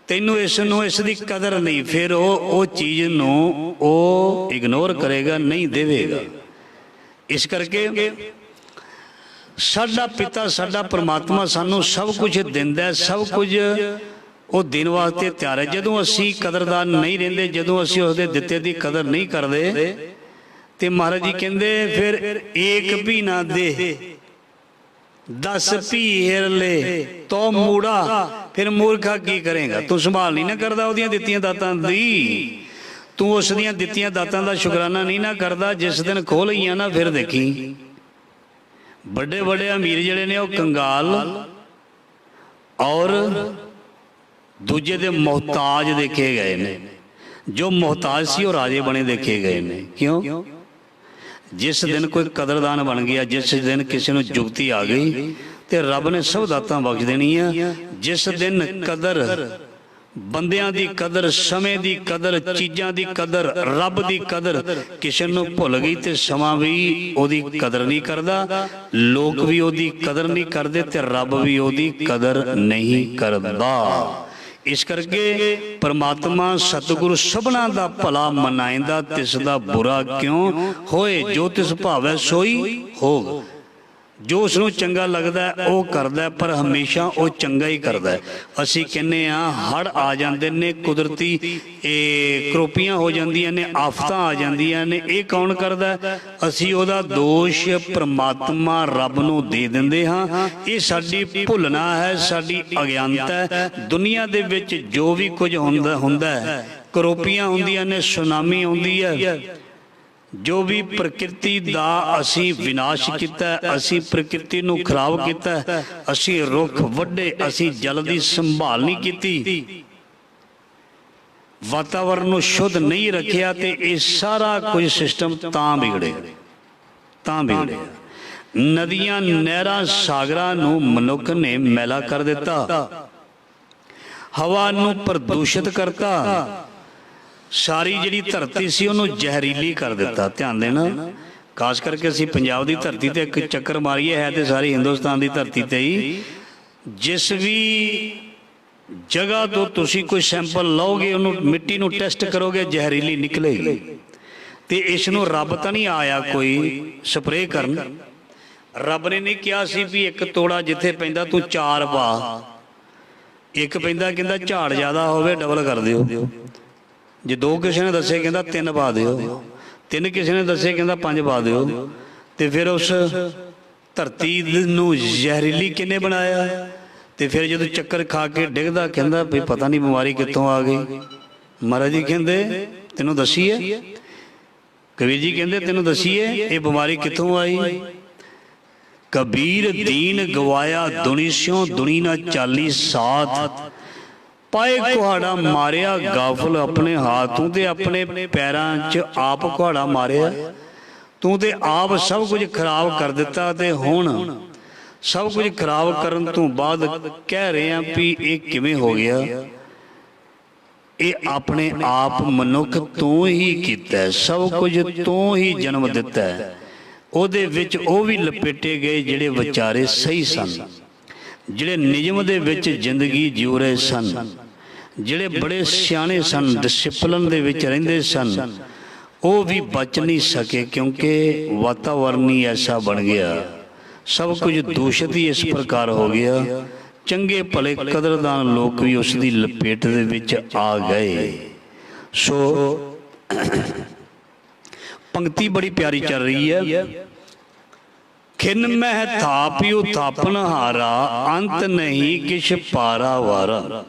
तेनों इसकी कदर नहीं, फिर वो चीज़ नूं वो इग्नोर करेगा, नहीं देवेगा। इस करके साडा पिता साडा परमात्मा सानू सब कुछ दिंदा है, सब कुछ ਉਹ ਦੇਣ ਵਾਸਤੇ ਤਿਆਰ ਹੈ। ਜਦੋਂ ਅਸੀਂ ਕਦਰਦਾਨ ਨਹੀਂ ਰਹਿੰਦੇ, ਜਦੋਂ ਅਸੀਂ ਉਸਦੇ ਦਿੱਤੇ ਦੀ ਕਦਰ ਨਹੀਂ ਕਰਦੇ, ਤੇ ਮਹਾਰਾਜ ਜੀ ਕਹਿੰਦੇ ਫਿਰ ਏਕ ਵੀ ਨਾ ਦੇ 10 ਵੀ ਹਿਰ ਲੈ ਤੋ ਮੂੜਾ, ਫਿਰ ਮੂਰਖਾ ਕੀ ਕਰੇਗਾ। ਤੂੰ ਸੰਭਾਲ ਨਹੀਂ ਨਾ ਕਰਦਾ ਉਹਦੀਆਂ ਦਿੱਤੀਆਂ ਦਾਤਾਂ ਦੀ, ਤੂੰ ਉਸ ਦੀਆਂ ਦਿੱਤੀਆਂ ਦਾਤਾਂ ਦਾ ਸ਼ੁਕਰਾਨਾ ਨਹੀਂ ਨਾ ਕਰਦਾ। ਜਿਸ ਦਿਨ ਖੋਹ ਲਈਆਂ ਨਾ, ਫਿਰ ਦੇਖੀ ਵੱਡੇ ਵੱਡੇ ਅਮੀਰ ਜਿਹੜੇ ਨੇ ਉਹ ਕੰਗਾਲ ਔਰ ਦੂਜੇ ਦੇ ਮੁਹਤਾਜ ਦੇਖੇ ਗਏ ਨੇ। ਜੋ ਮੁਹਤਾਜ ਸੀ ਉਹ ਰਾਜੇ ਬਣੇ ਦੇਖੇ ਗਏ ਨੇ। ਕਿਉਂ? ਜਿਸ ਦਿਨ ਕੋਈ ਕਦਰਦਾਨ ਬਣ ਗਿਆ, ਜਿਸ ਦਿਨ ਕਿਸੇ ਨੂੰ ਜੁਗਤੀ ਆ ਗਈ, ਤੇ ਰੱਬ ਨੇ ਸਭ ਦਾਤਾਂ ਬਖਸ਼ ਦੇਣੀਆਂ। ਜਿਸ ਦਿਨ ਕਦਰ, ਬੰਦਿਆਂ ਦੀ ਕਦਰ, ਸਮੇਂ ਦੀ ਕਦਰ, ਚੀਜ਼ਾਂ ਦੀ ਕਦਰ, ਰੱਬ ਦੀ ਕਦਰ ਕਿਸੇ ਨੂੰ ਭੁੱਲ ਗਈ, ਤੇ ਸਮਾਂ ਵੀ ਉਹਦੀ ਕਦਰ ਨਹੀਂ ਕਰਦਾ, ਲੋਕ ਵੀ ਉਹਦੀ ਕਦਰ ਨਹੀਂ ਕਰਦੇ, ਤੇ ਰੱਬ ਵੀ ਉਹਦੀ ਕਦਰ ਨਹੀਂ ਕਰਦਾ। ਇਸ ਕਰਕੇ ਪਰਮਾਤਮਾ ਸਤਿਗੁਰੂ ਸਭਨਾ ਦਾ ਭਲਾ ਮਨਾਇਂਦਾ, ਤਿਸ ਦਾ ਬੁਰਾ ਕਿਉਂ ਹੋਏ। ਜੋ ਤਿਸ ਭਾਵੈ ਸੋਈ ਹੋਗ। ਜੋ ਉਸ ਨੂੰ ਚੰਗਾ ਲੱਗਦਾ ਉਹ ਕਰਦਾ, ਪਰ ਹਮੇਸ਼ਾ ਉਹ ਚੰਗਾ ਹੀ ਕਰਦਾ। ਅਸੀਂ ਕਹਿੰਦੇ ਹਾਂ ਹੜ੍ਹ ਆ ਜਾਂਦੇ ਨੇ, ਕੁਦਰਤੀ ਇਹ ਕਰੋਪੀਆਂ ਹੋ ਜਾਂਦੀਆਂ ਨੇ, ਆਫਤਾਂ ਆ ਜਾਂਦੀਆਂ ਨੇ, ਇਹ ਕੌਣ ਕਰਦਾ? ਅਸੀਂ ਉਹਦਾ ਦੋਸ਼ ਪਰਮਾਤਮਾ ਰੱਬ ਨੂੰ ਦੇ ਦਿੰਦੇ ਹਾਂ। ਇਹ ਸਾਡੀ ਭੁੱਲਣਾ ਹੈ, ਸਾਡੀ ਅਗਿਆਨਤਾ ਹੈ। ਦੁਨੀਆ ਦੇ ਵਿੱਚ ਜੋ ਵੀ ਕੁਝ ਹੁੰਦਾ ਹੈ, ਕਰੋਪੀਆਂ ਹੁੰਦੀਆਂ ਨੇ, ਸੁਨਾਮੀ ਆਉਂਦੀ ਹੈ, ਜੋ ਵੀ ਪ੍ਰਕਿਰਤੀ ਦਾ ਅਸੀਂ ਵਿਨਾਸ਼ ਕੀਤਾ, ਅਸੀਂ ਪ੍ਰਕਿਰਤੀ ਨੂੰ ਖਰਾਬ ਕੀਤਾ, ਅਸੀਂ ਰੁੱਖ ਵੱਢੇ, ਅਸੀਂ ਜਲ ਦੀ ਸੰਭਾਲ ਨਹੀਂ ਕੀਤੀ, ਵਾਤਾਵਰਨ ਨੂੰ ਸ਼ੁੱਧ ਨਹੀਂ ਰੱਖਿਆ, ਤੇ ਇਹ ਸਾਰਾ ਕੁਝ ਸਿਸਟਮ ਤਾਂ ਵਿਗੜਿਆ। ਨਦੀਆਂ, ਨਹਿਰਾਂ, ਸਾਗਰਾਂ ਨੂੰ ਮਨੁੱਖ ਨੇ ਮੈਲਾ ਕਰ ਦਿੱਤਾ, ਹਵਾ ਨੂੰ ਪ੍ਰਦੂਸ਼ਿਤ ਕਰਤਾ, ਸਾਰੀ ਜਿਹੜੀ ਧਰਤੀ ਸੀ ਉਹਨੂੰ ਜ਼ਹਿਰੀਲੀ ਕਰ ਦਿੱਤਾ। ਧਿਆਨ ਦੇਣਾ, ਖਾਸ ਕਰਕੇ ਅਸੀਂ ਪੰਜਾਬ ਦੀ ਧਰਤੀ ਤੇ ਇੱਕ ਚੱਕਰ ਮਾਰੀਏ, ਹੈ ਤੇ ਸਾਰੀ ਹਿੰਦੁਸਤਾਨ ਦੀ ਧਰਤੀ ਤੇ ਹੀ। ਜਿਸ ਵੀ ਜਗ੍ਹਾ ਤੋਂ ਤੁਸੀਂ ਕੋਈ ਸੈਂਪਲ ਲਓਗੇ, ਉਹਨੂੰ ਮਿੱਟੀ ਨੂੰ ਟੈਸਟ ਕਰੋਗੇ, ਜ਼ਹਿਰੀਲੀ ਨਿਕਲੇਗੀ। ਤੇ ਇਸ ਨੂੰ ਰੱਬ ਤਾਂ ਨਹੀਂ ਆਇਆ ਕੋਈ ਸਪਰੇਅ ਕਰਨ। ਰੱਬ ਨੇ ਨਹੀਂ ਕਿਹਾ ਸੀ ਵੀ ਇੱਕ ਤੋੜਾ ਜਿੱਥੇ ਪੈਂਦਾ ਤੂੰ 4 ਪਾ, ਇੱਕ ਪੈਂਦਾ ਕਹਿੰਦਾ ਝਾੜ ਜ਼ਿਆਦਾ ਹੋਵੇ ਡਬਲ ਕਰ ਦਿਓ। ਜੇ 2 ਕਿਸੇ ਨੇ ਦੱਸੇ ਕਹਿੰਦਾ 3 ਪਾ ਦਿਓ, 3 ਕਿਸੇ ਨੇ ਦੱਸੇ ਕਹਿੰਦਾ 5 ਪਾ ਦਿਓ। ਤੇ ਫਿਰ ਉਸ ਧਰਤੀ ਨੂੰ ਜ਼ਹਿਰੀਲੀ ਕਿਹਨੇ ਬਣਾਇਆ? ਤੇ ਫਿਰ ਜਦੋਂ ਚੱਕਰ ਖਾ ਕੇ ਡਿੱਗਦਾ ਕਹਿੰਦਾ ਵੀ ਪਤਾ ਨਹੀਂ ਬਿਮਾਰੀ ਕਿੱਥੋਂ ਆ ਗਈ। ਮਹਾਰਾਜ ਜੀ ਕਹਿੰਦੇ ਤੈਨੂੰ ਦੱਸੀਏ, ਕਬੀਰ ਜੀ ਕਹਿੰਦੇ ਤੈਨੂੰ ਦੱਸੀਏ ਇਹ ਬਿਮਾਰੀ ਕਿੱਥੋਂ ਆਈ। ਕਬੀਰ ਦੀਨ ਗਵਾਇਆ ਦੁਨੀ ਸਿਓ, ਦੁਨੀ ਨਾ ਚਾਲੀ ਸਾਥ, ਪਾਏ ਕੁਹਾੜਾ ਮਾਰਿਆ ਗਾਫਲ ਆਪਣੇ ਹਾਥ। ਤੂੰ ਤੇ ਆਪਣੇ ਪੈਰਾਂ 'ਚ ਆਪ ਕੁਹਾੜਾ ਮਾਰਿਆ, ਤੂੰ ਤੇ ਆਪ ਸਭ ਕੁਝ ਖਰਾਬ ਕਰ ਦਿੱਤਾ। ਤੇ ਹੁਣ ਸਭ ਕੁਝ ਖਰਾਬ ਕਰਨ ਤੋਂ ਬਾਅਦ ਕਹਿ ਰਹੇ ਆ ਵੀ ਇਹ ਕਿਵੇਂ ਹੋ ਗਿਆ? ਇਹ ਆਪਣੇ ਆਪ ਮਨੁੱਖ ਤੋਂ ਹੀ ਕੀਤਾ, ਸਭ ਕੁਝ ਤੋਂ ਹੀ ਜਨਮ ਦਿੱਤਾ। ਉਹਦੇ ਵਿੱਚ ਉਹ ਵੀ ਲਪੇਟੇ ਗਏ ਜਿਹੜੇ ਵਿਚਾਰੇ ਸਹੀ ਸਨ, ਜਿਹੜੇ ਨਿਯਮ ਦੇ ਵਿੱਚ ਜ਼ਿੰਦਗੀ ਜਿਉ ਰਹੇ ਸਨ, ਜਿਹੜੇ ਬੜੇ ਸਿਆਣੇ ਸਨ, ਡਿਸਿਪਲਨ ਦੇ ਵਿੱਚ ਰਹਿੰਦੇ ਸਨ, ਉਹ ਵੀ ਬਚ ਨਹੀਂ ਸਕੇ, ਕਿਉਂਕਿ ਵਾਤਾਵਰਨ ਹੀ ਐਸਾ ਬਣ ਗਿਆ, ਸਭ ਕੁਝ ਦੂਸ਼ਿਤ ਹੀ ਇਸ ਪ੍ਰਕਾਰ ਹੋ ਗਿਆ। ਚੰਗੇ ਭਲੇ ਕਦਰਦਾਨ ਲੋਕ ਵੀ ਉਸ ਦੀ ਲਪੇਟ ਦੇ ਵਿੱਚ ਆ ਗਏ। ਸੋ ਪੰਕਤੀ ਬੜੀ ਪਿਆਰੀ ਚੱਲ ਰਹੀ ਹੈ। ਖਿਨ ਮਹਿ ਥਾਪਿਉ ਥਾਪਨ ਹਾਰਾ, ਅੰਤ ਨਹੀਂ ਕਿਛ ਪਾਰਾ ਵਾਰਾ।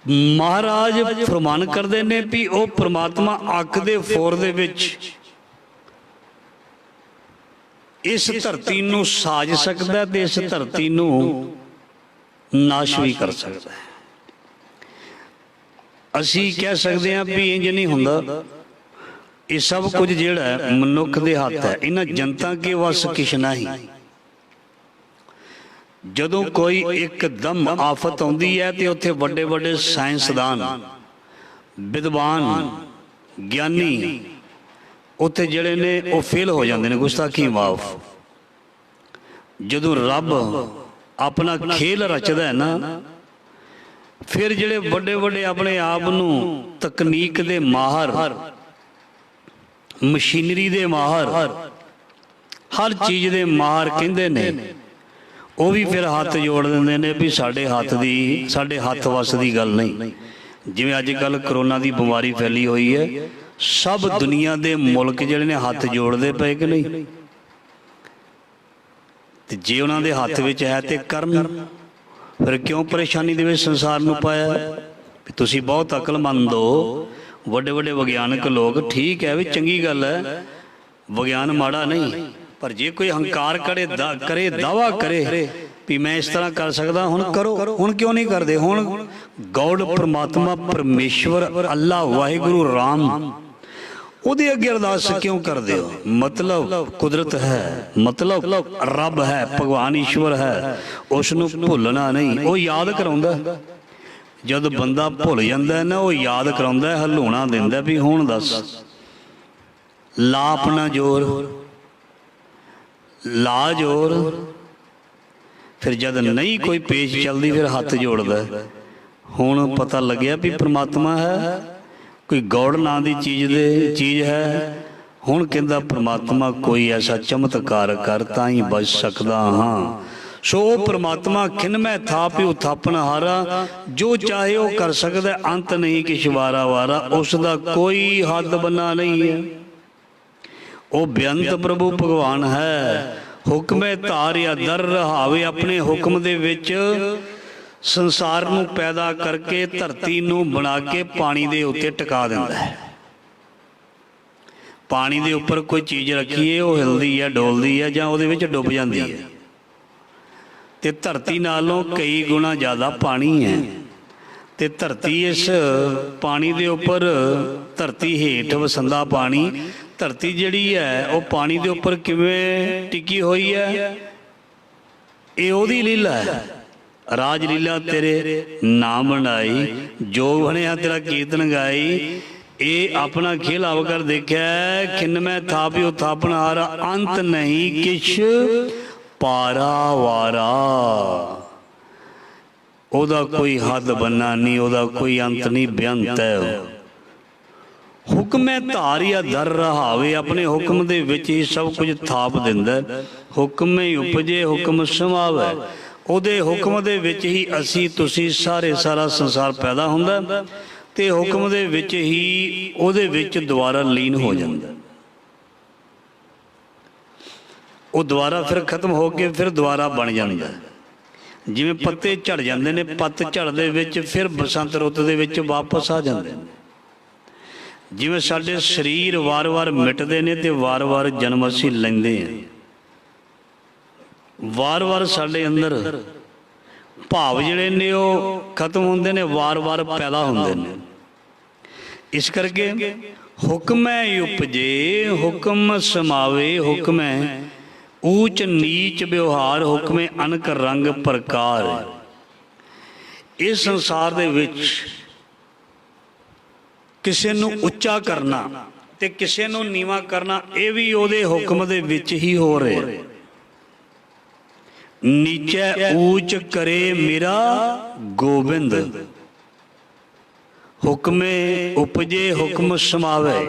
ਮਹਾਰਾਜ ਫਰਮਾਨ ਕਰਦੇ ਨੇ ਵੀ ਉਹ ਪ੍ਰਮਾਤਮਾ ਅੱਖ ਦੇ ਫੋਰ ਦੇ ਵਿੱਚ ਇਸ ਧਰਤੀ ਨੂੰ ਸਾਜ ਸਕਦਾ ਤੇ ਇਸ ਧਰਤੀ ਨੂੰ ਨਾਸ਼ ਵੀ ਕਰ ਸਕਦਾ। ਅਸੀਂ ਕਹਿ ਸਕਦੇ ਹਾਂ ਵੀ ਇੰਜ ਨਹੀਂ ਹੁੰਦਾ, ਇਹ ਸਭ ਕੁਝ ਜਿਹੜਾ ਮਨੁੱਖ ਦੇ ਹੱਥ ਹੈ। ਇਹਨਾਂ ਜਨਤਾ ਕੇ ਵਸ ਕਿਛ ਨਹੀਂ। ਜਦੋਂ ਕੋਈ ਇੱਕਦਮ ਆਫਤ ਆਉਂਦੀ ਹੈ ਤੇ ਉੱਥੇ ਵੱਡੇ ਵੱਡੇ ਸਾਇੰਸਦਾਨ, ਵਿਦਵਾਨ, ਗਿਆਨੀ ਉੱਥੇ ਜਿਹੜੇ ਨੇ ਉਹ ਫੇਲ ਹੋ ਜਾਂਦੇ ਨੇ, ਗੁਸਤਾਖੀ ਮਾਫ। ਜਦੋਂ ਰੱਬ ਆਪਣਾ ਖੇਲ ਰਚਦਾ ਹੈ ਨਾ, ਫਿਰ ਜਿਹੜੇ ਵੱਡੇ ਵੱਡੇ ਆਪਣੇ ਆਪ ਨੂੰ ਤਕਨੀਕ ਦੇ ਮਾਹਰ, ਮਸ਼ੀਨਰੀ ਦੇ ਮਾਹਰ, ਹਰ ਚੀਜ਼ ਦੇ ਮਾਹਰ ਕਹਿੰਦੇ ਨੇ, ਉਹ ਵੀ ਫਿਰ ਹੱਥ ਜੋੜ ਦਿੰਦੇ ਨੇ ਵੀ ਸਾਡੇ ਹੱਥ ਵੱਸ ਦੀ ਗੱਲ ਨਹੀਂ। ਜਿਵੇਂ ਅੱਜ ਕੱਲ੍ਹ ਕਰੋਨਾ ਦੀ ਬਿਮਾਰੀ ਫੈਲੀ ਹੋਈ ਹੈ, ਸਭ ਦੁਨੀਆ ਦੇ ਮੁਲਕ ਜਿਹੜੇ ਨੇ ਹੱਥ ਜੋੜਦੇ ਪਏ ਕਿ ਨਹੀਂ? ਤੇ ਜੇ ਉਹਨਾਂ ਦੇ ਹੱਥ ਵਿੱਚ ਹੈ ਤੇ ਕਰਨ, ਫਿਰ ਕਿਉਂ ਪਰੇਸ਼ਾਨੀ ਦੇ ਵਿੱਚ ਸੰਸਾਰ ਨੂੰ ਪਾਇਆ? ਤੁਸੀਂ ਬਹੁਤ ਅਕਲਮੰਦ ਹੋ, ਵੱਡੇ ਵੱਡੇ ਵਿਗਿਆਨਕ ਲੋਕ, ਠੀਕ ਹੈ ਵੀ ਚੰਗੀ ਗੱਲ ਹੈ, ਵਿਗਿਆਨ ਮਾੜਾ ਨਹੀਂ, ਪਰ ਜੇ ਕੋਈ ਹੰਕਾਰ ਕਰੇ ਦਾਵਾ ਕਰੇ ਵੀ ਮੈਂ ਇਸ ਤਰ੍ਹਾਂ ਕਰ ਸਕਦਾ, ਹੁਣ ਕਰੋ। ਹੁਣ ਕਿਉਂ ਨਹੀਂ ਕਰਦੇ? ਹੁਣ ਗੋਡ ਪਰਮਾਤਮਾ ਪਰਮੇਸ਼ਵਰ ਅੱਲਾ ਵਾਹਿਗੁਰੂ ਰਾਮ, ਉਹਦੇ ਅੱਗੇ ਅਰਦਾਸ ਕਿਉਂ ਕਰਦੇ ਹੋ? ਮਤਲਬ ਕੁਦਰਤ ਹੈ, ਮਤਲਬ ਰੱਬ ਹੈ, ਭਗਵਾਨ ਈਸ਼ਵਰ ਹੈ, ਉਸ ਨੂੰ ਭੁੱਲਣਾ ਨਹੀਂ। ਉਹ ਯਾਦ ਕਰਾਉਂਦਾ, ਜਦ ਬੰਦਾ ਭੁੱਲ ਜਾਂਦਾ ਨਾ, ਉਹ ਯਾਦ ਕਰਾਉਂਦਾ, ਹਲੂਣਾ ਦਿੰਦਾ ਵੀ ਹੁਣ ਦੱਸ, ਲਾ ਆਪਣਾ ਜ਼ੋਰ, ਲਾ ਜ਼ੋਰ। ਫਿਰ ਜਦ ਨਹੀਂ ਕੋਈ ਪੇਸ਼ ਚੱਲਦੀ, ਫਿਰ ਹੱਥ ਜੋੜਦਾ। ਹੁਣ ਪਤਾ ਲੱਗਿਆ ਵੀ ਪਰਮਾਤਮਾ ਹੈ, ਕੋਈ ਗੌੜ ਨਾਂ ਦੀ ਚੀਜ਼ ਹੈ। ਹੁਣ ਕਹਿੰਦਾ ਪਰਮਾਤਮਾ ਕੋਈ ਐਸਾ ਚਮਤਕਾਰ ਕਰ ਤਾਂ ਹੀ ਬਚ ਸਕਦਾ ਹਾਂ। ਸੋ ਉਹ ਪਰਮਾਤਮਾ ਖਿਨਮੈ ਥਾਪਿ ਉਥਾਪਨ ਹਾਰਾ, ਜੋ ਚਾਹੇ ਉਹ ਕਰ ਸਕਦਾ, ਅੰਤ ਨਹੀਂ ਕਿਛ ਵਾਰਾ ਵਾਰਾ, ਉਸ ਦਾ ਕੋਈ ਹੱਦ ਬੰਨਾ ਨਹੀਂ ਹੈ। ਉਹ ਬੇਅੰਤ ਪ੍ਰਭੂ ਭਗਵਾਨ ਹੈ, ਹੁਕਮੇ ਧਾਰਿਆ ਦਰ ਰਹਾਵੇ, ਆਪਣੇ ਹੁਕਮ ਦੇ ਵਿੱਚ ਸੰਸਾਰ ਨੂੰ ਪੈਦਾ ਕਰਕੇ ਧਰਤੀ ਨੂੰ ਬਣਾ ਕੇ ਪਾਣੀ ਦੇ ਉੱਤੇ ਟਿਕਾ ਦਿੰਦਾ ਹੈ। ਪਾਣੀ ਦੇ ਉੱਪਰ ਕੋਈ ਚੀਜ਼ ਰੱਖੀਏ, ਉਹ ਹਿਲਦੀ ਹੈ, ਡੋਲਦੀ ਹੈ, ਜਾਂ ਉਹਦੇ ਵਿੱਚ ਡੁੱਬ ਜਾਂਦੀ ਹੈ। ਤੇ ਧਰਤੀ ਨਾਲੋਂ ਕਈ ਗੁਣਾ ਜ਼ਿਆਦਾ ਪਾਣੀ ਹੈ, ਤੇ ਧਰਤੀ ਇਸ ਪਾਣੀ ਦੇ ਉੱਪਰ, ਧਰਤੀ ਹੇਠ ਵਸੰਦਾ ਪਾਣੀ, ਧਰਤੀ ਜਿਹੜੀ ਹੈ ਉਹ ਪਾਣੀ ਦੇ ਉੱਪਰ ਕਿਵੇਂ ਟਿਕੀ ਹੋਈ ਹੈ? ਇਹ ਉਹਦੀ ਲੀਲਾ ਹੈ। ਰਾਜ ਲੀਲਾ ਤੇਰੇ ਨਾਮ ਬਣਾਈ, ਜੋ ਬਣਿਆ ਤੇਰਾ ਕੀਰਤਨ ਗਾਈ। ਇਹ ਆਪਣਾ ਖੇਲ ਆਵ ਕਰ ਦੇਖਿਆ, ਖਿਨਮੈ ਥਾਪਿ ਉਥਾਪਨ ਹਾਰਾ, ਅੰਤ ਨਹੀਂ ਕਿਛ ਪਾਰਾ ਵਾਰਾ। ਉਹਦਾ ਕੋਈ ਹੱਦ ਬੰਨਾ ਨਹੀਂ, ਉਹਦਾ ਕੋਈ ਅੰਤ ਨਹੀਂ, ਬੇਅੰਤ ਹੈ। ਹੁਕਮੇ ਧਾਰਿਆ ਦਰ ਰਹਾਵੇ, ਆਪਣੇ ਹੁਕਮ ਦੇ ਵਿੱਚ ਹੀ ਸਭ ਕੁਝ ਥਾਪ ਦਿੰਦਾ। ਹੁਕਮੇ ਉਪਜੇ ਹੁਕਮ ਸਮਾਵੇ, ਉਹਦੇ ਹੁਕਮ ਦੇ ਵਿੱਚ ਹੀ ਅਸੀਂ ਤੁਸੀਂ ਸਾਰਾ ਸੰਸਾਰ ਪੈਦਾ ਹੁੰਦਾ, ਤੇ ਹੁਕਮ ਦੇ ਵਿੱਚ ਹੀ ਉਹਦੇ ਵਿੱਚ ਦੁਬਾਰਾ ਲੀਨ ਹੋ ਜਾਂਦਾ। ਉਹ ਦੁਬਾਰਾ ਫਿਰ ਖਤਮ ਹੋ ਕੇ ਫਿਰ ਦੁਬਾਰਾ ਬਣ ਜਾਂਦਾ। ਜਿਵੇਂ ਪੱਤੇ ਝੜ ਜਾਂਦੇ ਨੇ, ਪੱਤ ਝੜਦੇ ਵਿੱਚ ਫਿਰ ਬਸੰਤ ਰੁੱਤ ਦੇ ਵਿੱਚ ਵਾਪਸ ਆ ਜਾਂਦੇ ਨੇ। ਜਿਵੇਂ ਸਾਡੇ ਸਰੀਰ ਵਾਰ-ਵਾਰ ਮਿਟਦੇ ਨੇ ਤੇ ਵਾਰ-ਵਾਰ ਜਨਮ ਅਸੀਂ ਲੈਂਦੇ ਹਾਂ। ਵਾਰ-ਵਾਰ ਸਾਡੇ ਅੰਦਰ ਭਾਵ ਜਿਹੜੇ ਨੇ ਉਹ ਖਤਮ ਹੁੰਦੇ ਨੇ, ਵਾਰ-ਵਾਰ ਪੈਦਾ ਹੁੰਦੇ ਨੇ। ਇਸ ਕਰਕੇ ਹੁਕਮੈ ਉਪਜੇ ਹੁਕਮ ਸਮਾਵੇ, ਹੁਕਮੈ ਊਚ ਨੀਚ ਵਿਵਹਾਰ, ਹੁਕਮੇ ਅਨਕ ਰੰਗ ਪ੍ਰਕਾਰ। ਇਸ ਸੰਸਾਰ ਦੇ ਵਿੱਚ ਕਿਸੇ ਨੂੰ ਉੱਚਾ ਕਰਨਾ ਤੇ ਕਿਸੇ ਨੂੰ ਨੀਵਾਂ ਕਰਨਾ, ਇਹ ਵੀ ਉਹਦੇ ਹੁਕਮ ਦੇ ਵਿੱਚ ਹੀ ਹੋ ਰਿਹਾ। ਨੀਚੇ ਊਚ ਕਰੇ ਮੇਰਾ ਗੋਬਿੰਦ, ਹੁਕਮੇ ਉਪਜੇ ਹੁਕਮ ਸਮਾਵੇ।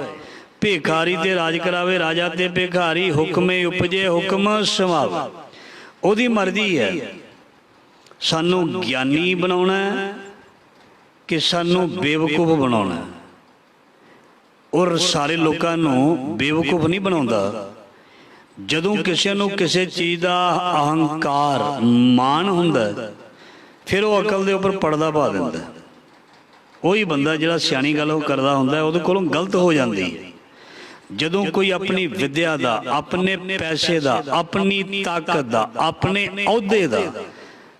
ਭਿਖਾਰੀ ਤੇ ਰਾਜ ਕਰਾਵੇ, ਰਾਜਾ ਤੇ ਭਿਖਾਰੀ, ਹੁਕਮੇ ਉਪਜੇ ਹੁਕਮ ਸਮਾਵੇ। ਉਹਦੀ ਮਰਜ਼ੀ ਹੈ ਸਾਨੂੰ ਗਿਆਨੀ ਬਣਾਉਣਾ ਕਿ ਸਾਨੂੰ ਬੇਵਕੂਫ ਬਣਾਉਣਾ। ਔਰ ਸਾਰੇ ਲੋਕਾਂ ਨੂੰ ਬੇਵਕੂਫ ਨਹੀਂ ਬਣਾਉਂਦਾ। ਜਦੋਂ ਕਿਸੇ ਨੂੰ ਕਿਸੇ ਚੀਜ਼ ਦਾ ਅਹੰਕਾਰ ਮਾਣ ਹੁੰਦਾ, ਫਿਰ ਉਹ ਅਕਲ ਦੇ ਉੱਪਰ ਪਰਦਾ ਪਾ ਦਿੰਦਾ। ਉਹੀ ਬੰਦਾ ਜਿਹੜਾ ਸਿਆਣੀ ਗੱਲ ਉਹ ਕਰਦਾ ਹੁੰਦਾ, ਉਹਦੇ ਕੋਲੋਂ ਗਲਤ ਹੋ ਜਾਂਦੀ ਹੈ। ਜਦੋਂ ਕੋਈ ਆਪਣੀ ਵਿੱਦਿਆ ਦਾ, ਆਪਣੇ ਪੈਸੇ ਦਾ, ਆਪਣੀ ਤਾਕਤ ਦਾ, ਆਪਣੇ ਅਹੁਦੇ ਦਾ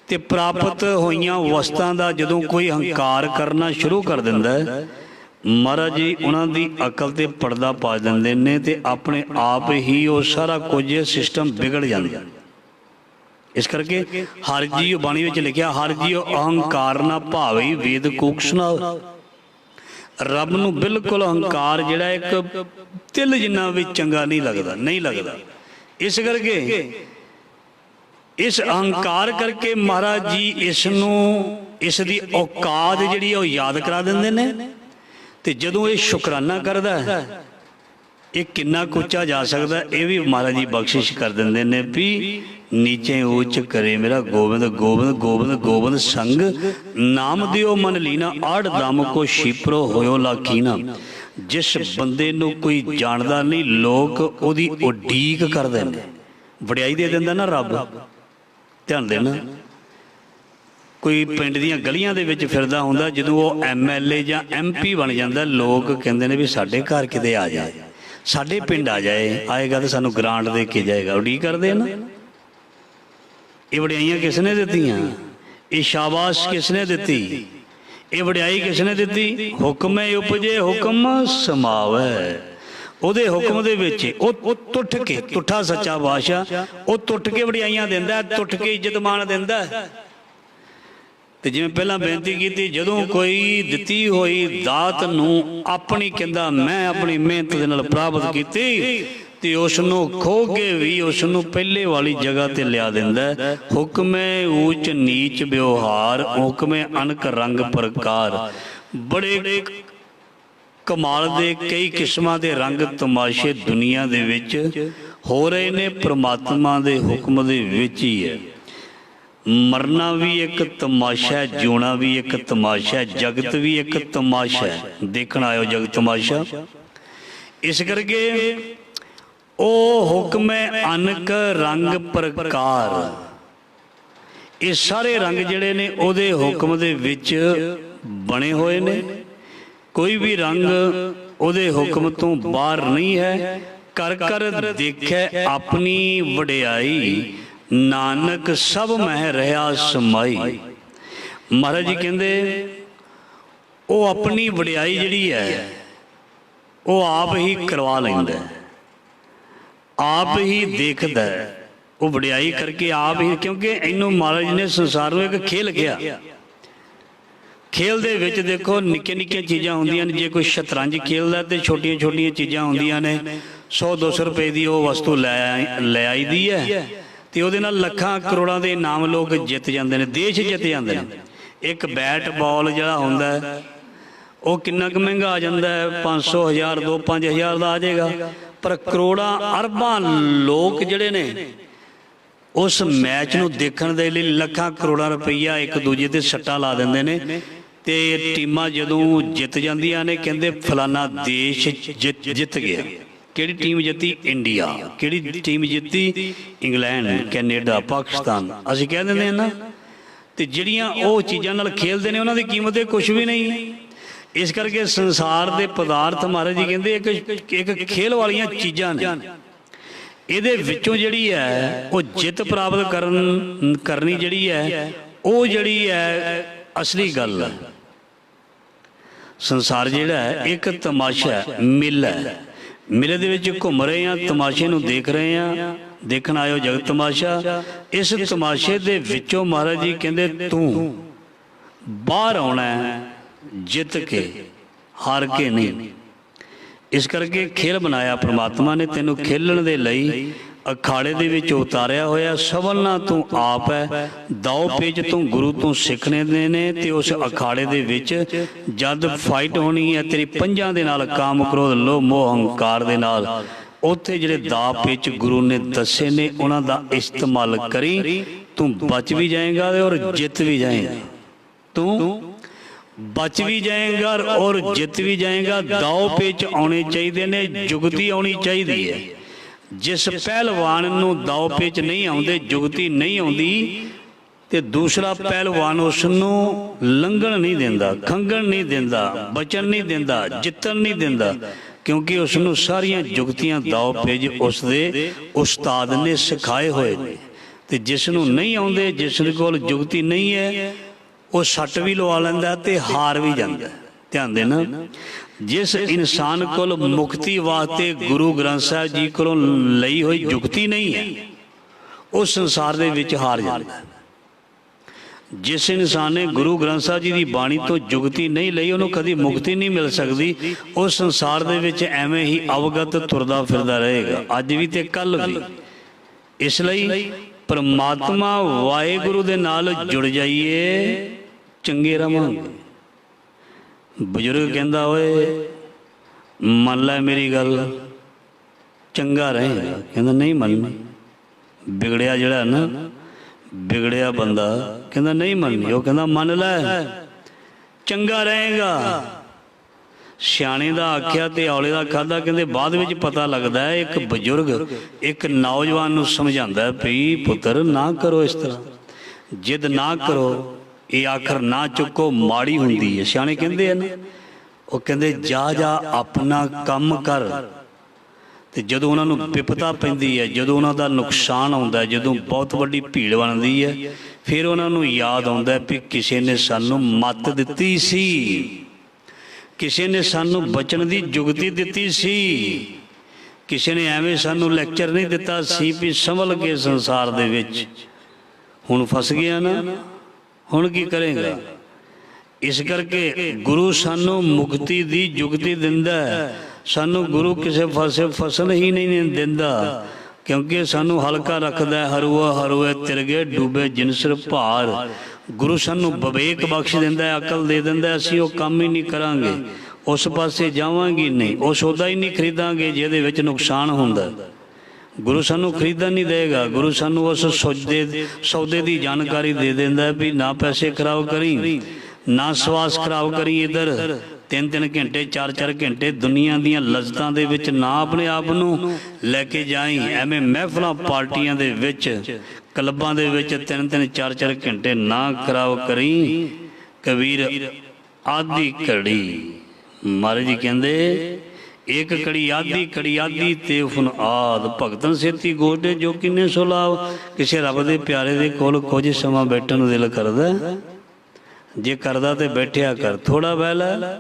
ਤੇ ਪ੍ਰਾਪਤ ਹੋਈਆਂ ਵਸਤਾਂ ਦਾ ਜਦੋਂ ਕੋਈ ਹੰਕਾਰ ਕਰਨਾ ਸ਼ੁਰੂ ਕਰ ਦਿੰਦਾ ਹੈ, ਮਹਾਰਾਜ ਜੀ ਉਹਨਾਂ ਦੀ ਅਕਲ ਤੇ ਪਰਦਾ ਪਾ ਦਿੰਦੇ ਨੇ, ਤੇ ਆਪਣੇ ਆਪ ਹੀ ਉਹ ਸਾਰਾ ਕੁਝ ਸਿਸਟਮ ਵਿਗੜ ਜਾਂਦਾ। ਇਸ ਕਰਕੇ ਹਰ ਜੀਉ ਬਾਣੀ ਵਿੱਚ ਲਿਖਿਆ, ਹਰ ਜੀਉ ਅਹੰਕਾਰ ਨਾ ਭਾਵੇ ਵੇਦ ਕੂਕ ਸੁਣਾਓ। ਰੱਬ ਨੂੰ ਬਿਲਕੁਲ ਅਹੰਕਾਰ ਜਿਹੜਾ ਇੱਕ ਤਿਲ ਜਿੰਨਾ ਵੀ ਚੰਗਾ ਨਹੀਂ ਲੱਗਦਾ। ਇਸ ਕਰਕੇ ਇਸ ਅਹੰਕਾਰ ਕਰਕੇ ਮਹਾਰਾਜ ਜੀ ਇਸ ਦੀ ਔਕਾਤ ਜਿਹੜੀ ਉਹ ਯਾਦ ਕਰਾ ਦਿੰਦੇ ਨੇ। ਤੇ ਜਦੋਂ ਇਹ ਸ਼ੁਕਰਾਨਾ ਕਰਦਾ ਹੈ, ਇਹ ਕਿੰਨਾ ਕੁ ਉੱਚਾ ਜਾ ਸਕਦਾ, ਇਹ ਵੀ ਮਹਾਰਾਜ ਜੀ ਬਖਸ਼ਿਸ਼ ਕਰ ਦਿੰਦੇ ਨੇ ਵੀ नीचे ऊंच करे मेरा गोविंद गोविंद गोविंद गोविंद संग नाम दियो मन लीना आड़ दम को छिपरो होयो लाकीना। जिस बंदे नूं कोई जानदा नहीं लोग ओदी उडीक करदे ने, वडियाई दे दिंदा ना रब। ध्यान देना, कोई पिंड दीआं गलियां दे विच फिरदा हुंदा, जदों वो MLA जां MP बन जांदा लोग कहंदे ने भी साडे घर किते आ जाए, साडे पिंड आ जाए, आएगा तो सानूं ग्रांट दे के जाएगा। उडीक करदे ना। ये वडियाइयां किसने दित्तियां? ये शाबाश किसने दित्ती? ये वडियाई किसने दित्ती? हुक्म उपजे हुक्म समावै। ਉਹਦੇ ਹੁਕਮ ਦੇ ਵਿੱਚ ਉਹ ਟੁੱਟ ਕੇ, ਟੁੱਠਾ ਸੱਚਾ ਬਾਦਸ਼ਾਹ ਉਹ ਟੁੱਟ ਕੇ ਵਡਿਆਈਆਂ ਦਿੰਦਾ, ਟੁੱਟ ਕੇ ਇੱਜ਼ਤ ਮਾਣ ਦਿੰਦਾ। ਤੇ ਜਿਵੇਂ ਪਹਿਲਾਂ ਬੇਨਤੀ ਕੀਤੀ, ਜਦੋਂ ਕੋਈ ਦਿੱਤੀ ਹੋਈ ਦਾਤ ਨੂੰ ਆਪਣੀ ਕਹਿੰਦਾ ਮੈਂ ਆਪਣੀ ਮਿਹਨਤ ਦੇ ਨਾਲ ਪ੍ਰਾਪਤ ਕੀਤੀ, ਤੇ ਉਸ ਨੂੰ ਖੋ ਕੇ ਵੀ ਉਸ ਨੂੰ ਪਹਿਲੇ ਵਾਲੀ ਜਗ੍ਹਾ ਤੇ ਲਿਆ ਦਿੰਦਾ। ਹੁਕਮੇ ਊਚ ਨੀਚ ਵਿਵਹਾਰ ਹੁਕਮੇ ਅਨਕ ਰੰਗ ਪ੍ਰਕਾਰ। ਬੜੇ ਕਮਾਲ ਦੇ ਕਈ ਕਿਸਮਾਂ ਦੇ ਰੰਗ ਤਮਾਸ਼ੇ ਦੁਨੀਆ ਦੇ ਵਿੱਚ ਹੋ ਰਹੇ ਨੇ, ਪ੍ਰਮਾਤਮਾ ਦੇ ਹੁਕਮ ਦੇ ਵਿੱਚ ਹੀ ਹੈ। ਮਰਨਾ ਵੀ ਇੱਕ ਤਮਾਸ਼ਾ ਹੈ, ਜਿਉਣਾ ਵੀ ਇੱਕ ਤਮਾਸ਼ਾ ਹੈ, ਜਗਤ ਵੀ ਇੱਕ ਤਮਾਸ਼ਾ ਹੈ। ਦੇਖਣ ਆਇਓ ਜਗਤ ਤਮਾਸ਼ਾ। ਇਸ ਕਰਕੇ ਉਹ ਹੁਕਮ ਹੈ ਅਨਕ ਰੰਗ ਪ੍ਰਕਾਰ। ਇਹ ਸਾਰੇ ਰੰਗ ਜਿਹੜੇ ਨੇ ਉਹਦੇ ਹੁਕਮ ਦੇ ਵਿੱਚ ਬਣੇ ਹੋਏ ਨੇ। ਕੋਈ ਵੀ ਰੰਗ ਉਹਦੇ ਹੁਕਮ ਤੋਂ ਬਾਹਰ ਨਹੀਂ ਹੈ। ਕਰ ਕਰ ਦੇਖੈ ਆਪਣੀ ਵਡਿਆਈ ਨਾਨਕ ਸਭ ਮਹਿ ਰਹਾ ਸਮਾਈ। ਮਹਾਰਾਜ ਜੀ ਕਹਿੰਦੇ ਉਹ ਆਪਣੀ ਵਡਿਆਈ ਜਿਹੜੀ ਹੈ ਉਹ ਆਪ ਹੀ ਕਰਵਾ ਲੈਂਦਾ, ਆਪ ਹੀ ਦੇਖਦਾ। ਉਹ ਵਡਿਆਈ ਕਰਕੇ ਆਪ ਹੀ, ਕਿਉਂਕਿ ਇਹਨੂੰ ਮਹਾਰਾਜ ਜੀ ਨੇ ਸੰਸਾਰ ਨੂੰ ਇੱਕ ਖੇਲ ਕਿਹਾ। खेल दे विच देखो निक्के निक्कियां चीज़ां होंदियां ने। जे कोई शतरंज खेलदा तो छोटियां छोटियां चीज़ां होंदियां ने, 100-200 रुपए की वो वस्तु लै आई दी है, तो वो लखां करोड़ां दे इनाम लोग जित जाते हैं, देश जित जाते हैं। एक बैट बॉल जिहड़ा हुंदा है वो किन्ना क महंगा आ जाता है, 500 1000 2-5 का आ जाएगा। पर करोड़ां अरबां लोग जिहड़े ने उस मैच नूं देखण दे लई लखां करोड़ां रुपया एक दूजे ते सट्टा ला दिंदे ने। ते टीमां जदों जित जांदियां ने कहंदे फलाना देश जित गया। किहड़ी टीम जित्ती? इंडिया। किहड़ी टीम जित्ती? England, Canada, Pakistan. असीं कह दिंदे हां ना। ते जिहड़ियां ओह चीज़ां नाल खेलदे ने उन्हां दी कीमत कुछ भी नहीं। इस करके संसार दे पदार्थ महाराज जी कहंदे एक खेल वालियां चीज़ां ने। ਇਹਦੇ ਵਿੱਚੋਂ ਜਿਹੜੀ ਹੈ ਉਹ ਜਿੱਤ ਪ੍ਰਾਪਤ ਕਰਨੀ ਜਿਹੜੀ ਹੈ ਉਹ ਜਿਹੜੀ ਹੈ ਅਸਲੀ ਗੱਲ ਹੈ। ਸੰਸਾਰ ਜਿਹੜਾ ਹੈ ਇੱਕ ਤਮਾਸ਼ਾ ਹੈ, ਮਿਲ ਹੈ। ਮਿਲ ਦੇ ਵਿੱਚ ਘੁੰਮ ਰਹੇ ਹਾਂ, ਤਮਾਸ਼ੇ ਨੂੰ ਦੇਖ ਰਹੇ ਹਾਂ। ਦੇਖਣ ਆਇਓ ਜਗਤ ਤਮਾਸ਼ਾ। ਇਸ ਤਮਾਸ਼ੇ ਦੇ ਵਿੱਚੋਂ ਮਹਾਰਾਜ ਜੀ ਕਹਿੰਦੇ ਤੂੰ ਬਾਹਰ ਆਉਣਾ ਜਿੱਤ ਕੇ, ਹਾਰ ਕੇ ਨਹੀਂ। इस करके खेल बनाया परमात्मा ने तेनों खेलन दे लई अखाड़े दे विच उतारिया होया। सवलना तू आप है, दाओ पेच तू गुरु तू सीखने ने। ते उस अखाड़े दे विच जद फाइट होनी है तेरी पंजां दे नाल, काम क्रोध लोभ मोह अहंकार दे नाल, उत्थे जिहड़े दा पेच गुरु ने दसे ने उन्हां दा इस्तेमाल करी। तू बच भी जाएगा और जित भी जाएगा। तू बच भी जाएगा और जित भी जाएगा। दाव पेच आने चाहिए ने, जुगती आनी चाहिए है। जिस पहलवान नूं दाव पेच नहीं आउंदे, जुगती नहीं आउंदी, ते दूसरा पहलवान उसनूं लंघण नहीं देंदा, खंघण नहीं देंदा, बचन नहीं देंदा, जितन नहीं देंदा। क्योंकि उसनूं सारियां जुगतियां दाव पेच उसदे उस्ताद ने सिखाए होए ने। ते जिसनूं नहीं आउंदे, जिस कोल जुगती नहीं है, वो सट भी लवा लैंदा ते हार भी जांदा। ध्यान देना, जिस इंसान कोल मुक्ति वास्ते गुरु ग्रंथ साहिब जी कोलों लई हुई जुगती नहीं है, उस संसार दे विच हार जांदा। जिस इंसान ने गुरु ग्रंथ साहिब जी की बाणी तो जुगती नहीं लई, उन्होंने कभी मुक्ति नहीं मिल सकती। उस संसार दे विच एवें ही अवगत तुरदा फिरदा रहेगा, अज भी ते कल भी। इसलिए परमात्मा वाहेगुरु दे नाल जुड़ जाइए, चंगे रवांगे। बजुर्ग कहंदा होए मन लै मेरी गल, चंगा रहेगा। कहंदा नहीं मननी, ਵਿਗੜਿਆ ਜਿਹੜਾ ਨਾ, ਵਿਗੜਿਆ ਬੰਦਾ ਕਹਿੰਦਾ ਨਹੀਂ ਮੰਨਣੀ, ਉਹ ਕਹਿੰਦਾ ਮੰਨ ਲੈ ਚੰਗਾ ਰਹੇਗਾ। ਸਿਆਣੇ ਦਾ ਆਖਿਆ ਤੇ ਔਲੇ ਦਾ ਖਾਧਾ। ਕਹਿੰਦੇ ਬਾਅਦ ਵਿੱਚ ਪਤਾ ਲੱਗਦਾ ਹੈ ਇੱਕ ਬਜ਼ੁਰਗ ਇੱਕ ਨੌਜਵਾਨ ਨੂੰ ਸਮਝਾਉਂਦਾ ਵੀ ਪੁੱਤਰ ਨਾ ਕਰੋ ਇਸ ਤਰ੍ਹਾਂ, ਜਿੱਦ ਨਾ ਕਰੋ, ਇਹ ਆਖਰ ਨਾ ਚੁੱਕੋ ਮਾੜੀ ਹੁੰਦੀ ਹੈ। ਸਿਆਣੇ ਕਹਿੰਦੇ ਆ ਨਾ, ਉਹ ਕਹਿੰਦੇ ਜਾ ਜਾ ਆਪਣਾ ਕੰਮ ਕਰ। ਤੇ ਜਦੋਂ ਉਹਨਾਂ ਨੂੰ ਵਿਪਤਾ ਪੈਂਦੀ ਹੈ, ਜਦੋਂ ਉਹਨਾਂ ਦਾ ਨੁਕਸਾਨ ਆਉਂਦਾ, ਜਦੋਂ ਬਹੁਤ ਵੱਡੀ ਭੀੜ ਬਣਦੀ ਹੈ, ਫਿਰ ਉਹਨਾਂ ਨੂੰ ਯਾਦ ਆਉਂਦਾ ਵੀ ਕਿਸੇ ਨੇ ਸਾਨੂੰ ਮੱਤ ਦਿੱਤੀ ਸੀ, ਕਿਸੇ ਨੇ ਸਾਨੂੰ ਬਚਣ ਦੀ ਜੁਗਤੀ ਦਿੱਤੀ ਸੀ, ਕਿਸੇ ਨੇ ਐਵੇਂ ਸਾਨੂੰ ਲੈਕਚਰ ਨਹੀਂ ਦਿੱਤਾ ਸੀ ਵੀ ਸੰਭਲ ਕੇ ਸੰਸਾਰ ਦੇ ਵਿੱਚ। ਹੁਣ ਫਸ ਗਿਆ ਨਾ, ਹੁਣ ਕੀ ਕਰੇਗਾ? ਇਸ ਕਰਕੇ ਗੁਰੂ ਸਾਨੂੰ ਮੁਕਤੀ ਦੀ ਜੁਗਤੀ ਦਿੰਦਾ ਹੈ। ਸਾਨੂੰ ਗੁਰੂ ਕਿਸੇ ਪਾਸੇ ਫਸਲ ਹੀ ਨਹੀਂ ਦਿੰਦਾ, ਕਿਉਂਕਿ ਸਾਨੂੰ ਹਲਕਾ ਰੱਖਦਾ। ਹਰੂਆ ਹਰੂਏ ਤਿਰਗੇ ਡੂਬੇ ਜਿਨਸਰ ਭਾਰ। ਗੁਰੂ ਸਾਨੂੰ ਵਿਵੇਕ ਬਖਸ਼ ਦਿੰਦਾ, ਅਕਲ ਦੇ ਦਿੰਦਾ। ਅਸੀਂ ਉਹ ਕੰਮ ਹੀ ਨਹੀਂ ਕਰਾਂਗੇ, ਉਸ ਪਾਸੇ ਜਾਵਾਂਗੇ ਨਹੀਂ, ਉਹ ਸੌਦਾ ਹੀ ਨਹੀਂ ਖਰੀਦਾਂਗੇ ਜਿਹਦੇ ਵਿੱਚ ਨੁਕਸਾਨ ਹੁੰਦਾ। ਗੁਰੂ ਸਾਨੂੰ ਖਰੀਦਣ ਨਹੀਂ ਦੇਗਾ। ਗੁਰੂ ਸਾਨੂੰ ਉਸ ਸੌਦੇ ਦੀ ਜਾਣਕਾਰੀ ਦੇ ਦਿੰਦਾ ਵੀ ਨਾ ਪੈਸੇ ਖਰਾਬ ਕਰੀ, ਨਾ ਸਵਾਸ ਖਰਾਬ ਕਰੀ। ਇੱਧਰ 3-3 ਘੰਟੇ 4-4 ਘੰਟੇ ਦੁਨੀਆ ਦੀਆਂ ਲਜ਼ਤਾਂ ਦੇ ਵਿੱਚ ਨਾ ਆਪਣੇ ਆਪ ਨੂੰ ਲੈ ਕੇ ਜਾਈ। ਐਵੇਂ ਮਹਿਫਲਾਂ ਪਾਰਟੀਆਂ ਦੇ ਵਿੱਚ, ਕਲੱਬਾਂ ਦੇ ਵਿੱਚ 3-3 4-4 ਘੰਟੇ ਨਾ ਖਰਾਬ ਕਰੀ। ਕਬੀਰ ਆਦੀ ਘੜੀ, ਮਹਾਰਾਜ ਜੀ ਕਹਿੰਦੇ ਇੱਕ ਘੜੀ ਆਦੀ ਤੇ ਫੁਨ ਆਦ ਭਗਤਨ ਸੇਤੀ ਗੋਡੇ ਜੋ ਕਿੰਨੇ ਸੋ ਲਾਭ। ਕਿਸੇ ਰੱਬ ਦੇ ਪਿਆਰੇ ਦੇ ਕੋਲ ਕੁਝ ਸਮਾਂ ਬੈਠਣ ਨੂੰ ਦਿਲ ਕਰਦਾ, ਜੇ ਕਰਦਾ ਤੇ ਬੈਠਿਆ ਕਰ। ਥੋੜਾ ਬਹਿ ਲੈ,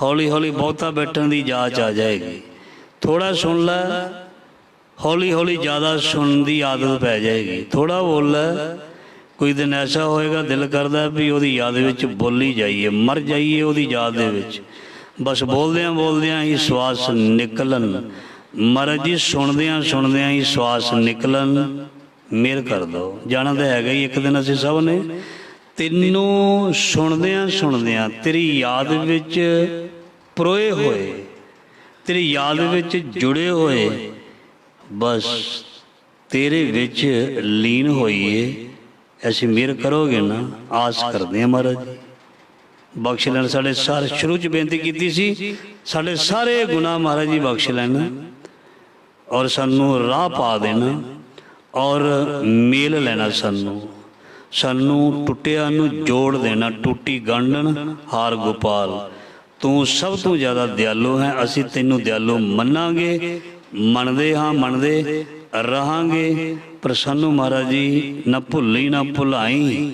ਹੌਲੀ ਹੌਲੀ ਬਹੁਤਾ ਬੈਠਣ ਦੀ ਜਾਚ ਆ ਜਾਏਗੀ। ਥੋੜਾ ਸੁਣ ਲੈ, ਹੌਲੀ ਹੌਲੀ ਜ਼ਿਆਦਾ ਸੁਣਨ ਦੀ ਆਦਤ ਪੈ ਜਾਏਗੀ। ਥੋੜਾ ਬੋਲ ਲੈ, ਕੋਈ ਦਿਨ ਐਸਾ ਹੋਏਗਾ ਦਿਲ ਕਰਦਾ ਵੀ ਉਹਦੀ ਯਾਦ ਵਿੱਚ ਬੋਲੀ ਜਾਈਏ, ਮਰ ਜਾਈਏ ਉਹਦੀ ਯਾਦ ਦੇ ਵਿੱਚ। ਬਸ ਬੋਲਦਿਆਂ ਹੀ ਸਵਾਸ ਨਿਕਲਣ। ਮਹਾਰਾਜ ਜੀ ਸੁਣਦਿਆਂ ਹੀ ਸਵਾਸ ਨਿਕਲਣ। ਮਿਹਰ ਕਰ ਦਿਓ। ਜਾਣਾ ਤਾਂ ਹੈਗਾ ਹੀ ਇੱਕ ਦਿਨ ਅਸੀਂ ਸਭ ਨੇ। ਤੈਨੂੰ ਸੁਣਦਿਆਂ ਤੇਰੀ ਯਾਦ ਵਿੱਚ ਪਰੋਏ ਹੋਏ, ਤੇਰੀ ਯਾਦ ਵਿੱਚ ਜੁੜੇ ਹੋਏ, ਬਸ ਤੇਰੇ ਵਿੱਚ ਲੀਨ ਹੋਈਏ। ਅਸੀਂ ਮਿਹਰ ਕਰੋਗੇ ਨਾ, ਆਸ ਕਰਦੇ ਹਾਂ ਮਹਾਰਾਜ ਜੀ ਬਖਸ਼ ਲੈਣ। ਸਾਡੇ ਸਾਰੇ ਸ਼ੁਰੂ 'ਚ ਬੇਨਤੀ ਕੀਤੀ ਸੀ, ਸਾਡੇ ਸਾਰੇ ਗੁਨਾਹ ਮਹਾਰਾਜ ਜੀ ਬਖਸ਼ ਲੈਣ ਔਰ ਸਾਨੂੰ ਰਾਹ ਪਾ ਦੇਣਾ ਔਰ ਮੇਲ ਲੈਣਾ। ਸਾਨੂੰ ਟੁੱਟਿਆਂ ਨੂੰ ਜੋੜ ਦੇਣਾ। ਟੂਟੀ ਗੰਢਣ ਹਾਰ ਗੋਪਾਲ, ਤੂੰ ਸਭ ਤੋਂ ਜ਼ਿਆਦਾ ਦਿਆਲੂ ਹੈ। ਅਸੀਂ ਤੈਨੂੰ ਦਿਆਲੂ ਮੰਨਾਂਗੇ, ਮੰਨਦੇ ਹਾਂ, ਮੰਨਦੇ ਰਹਾਂਗੇ। ਪਰ ਸਾਨੂੰ ਮਹਾਰਾਜ ਜੀ ਨਾ ਭੁੱਲੀ ਨਾ ਭੁਲਾਈ,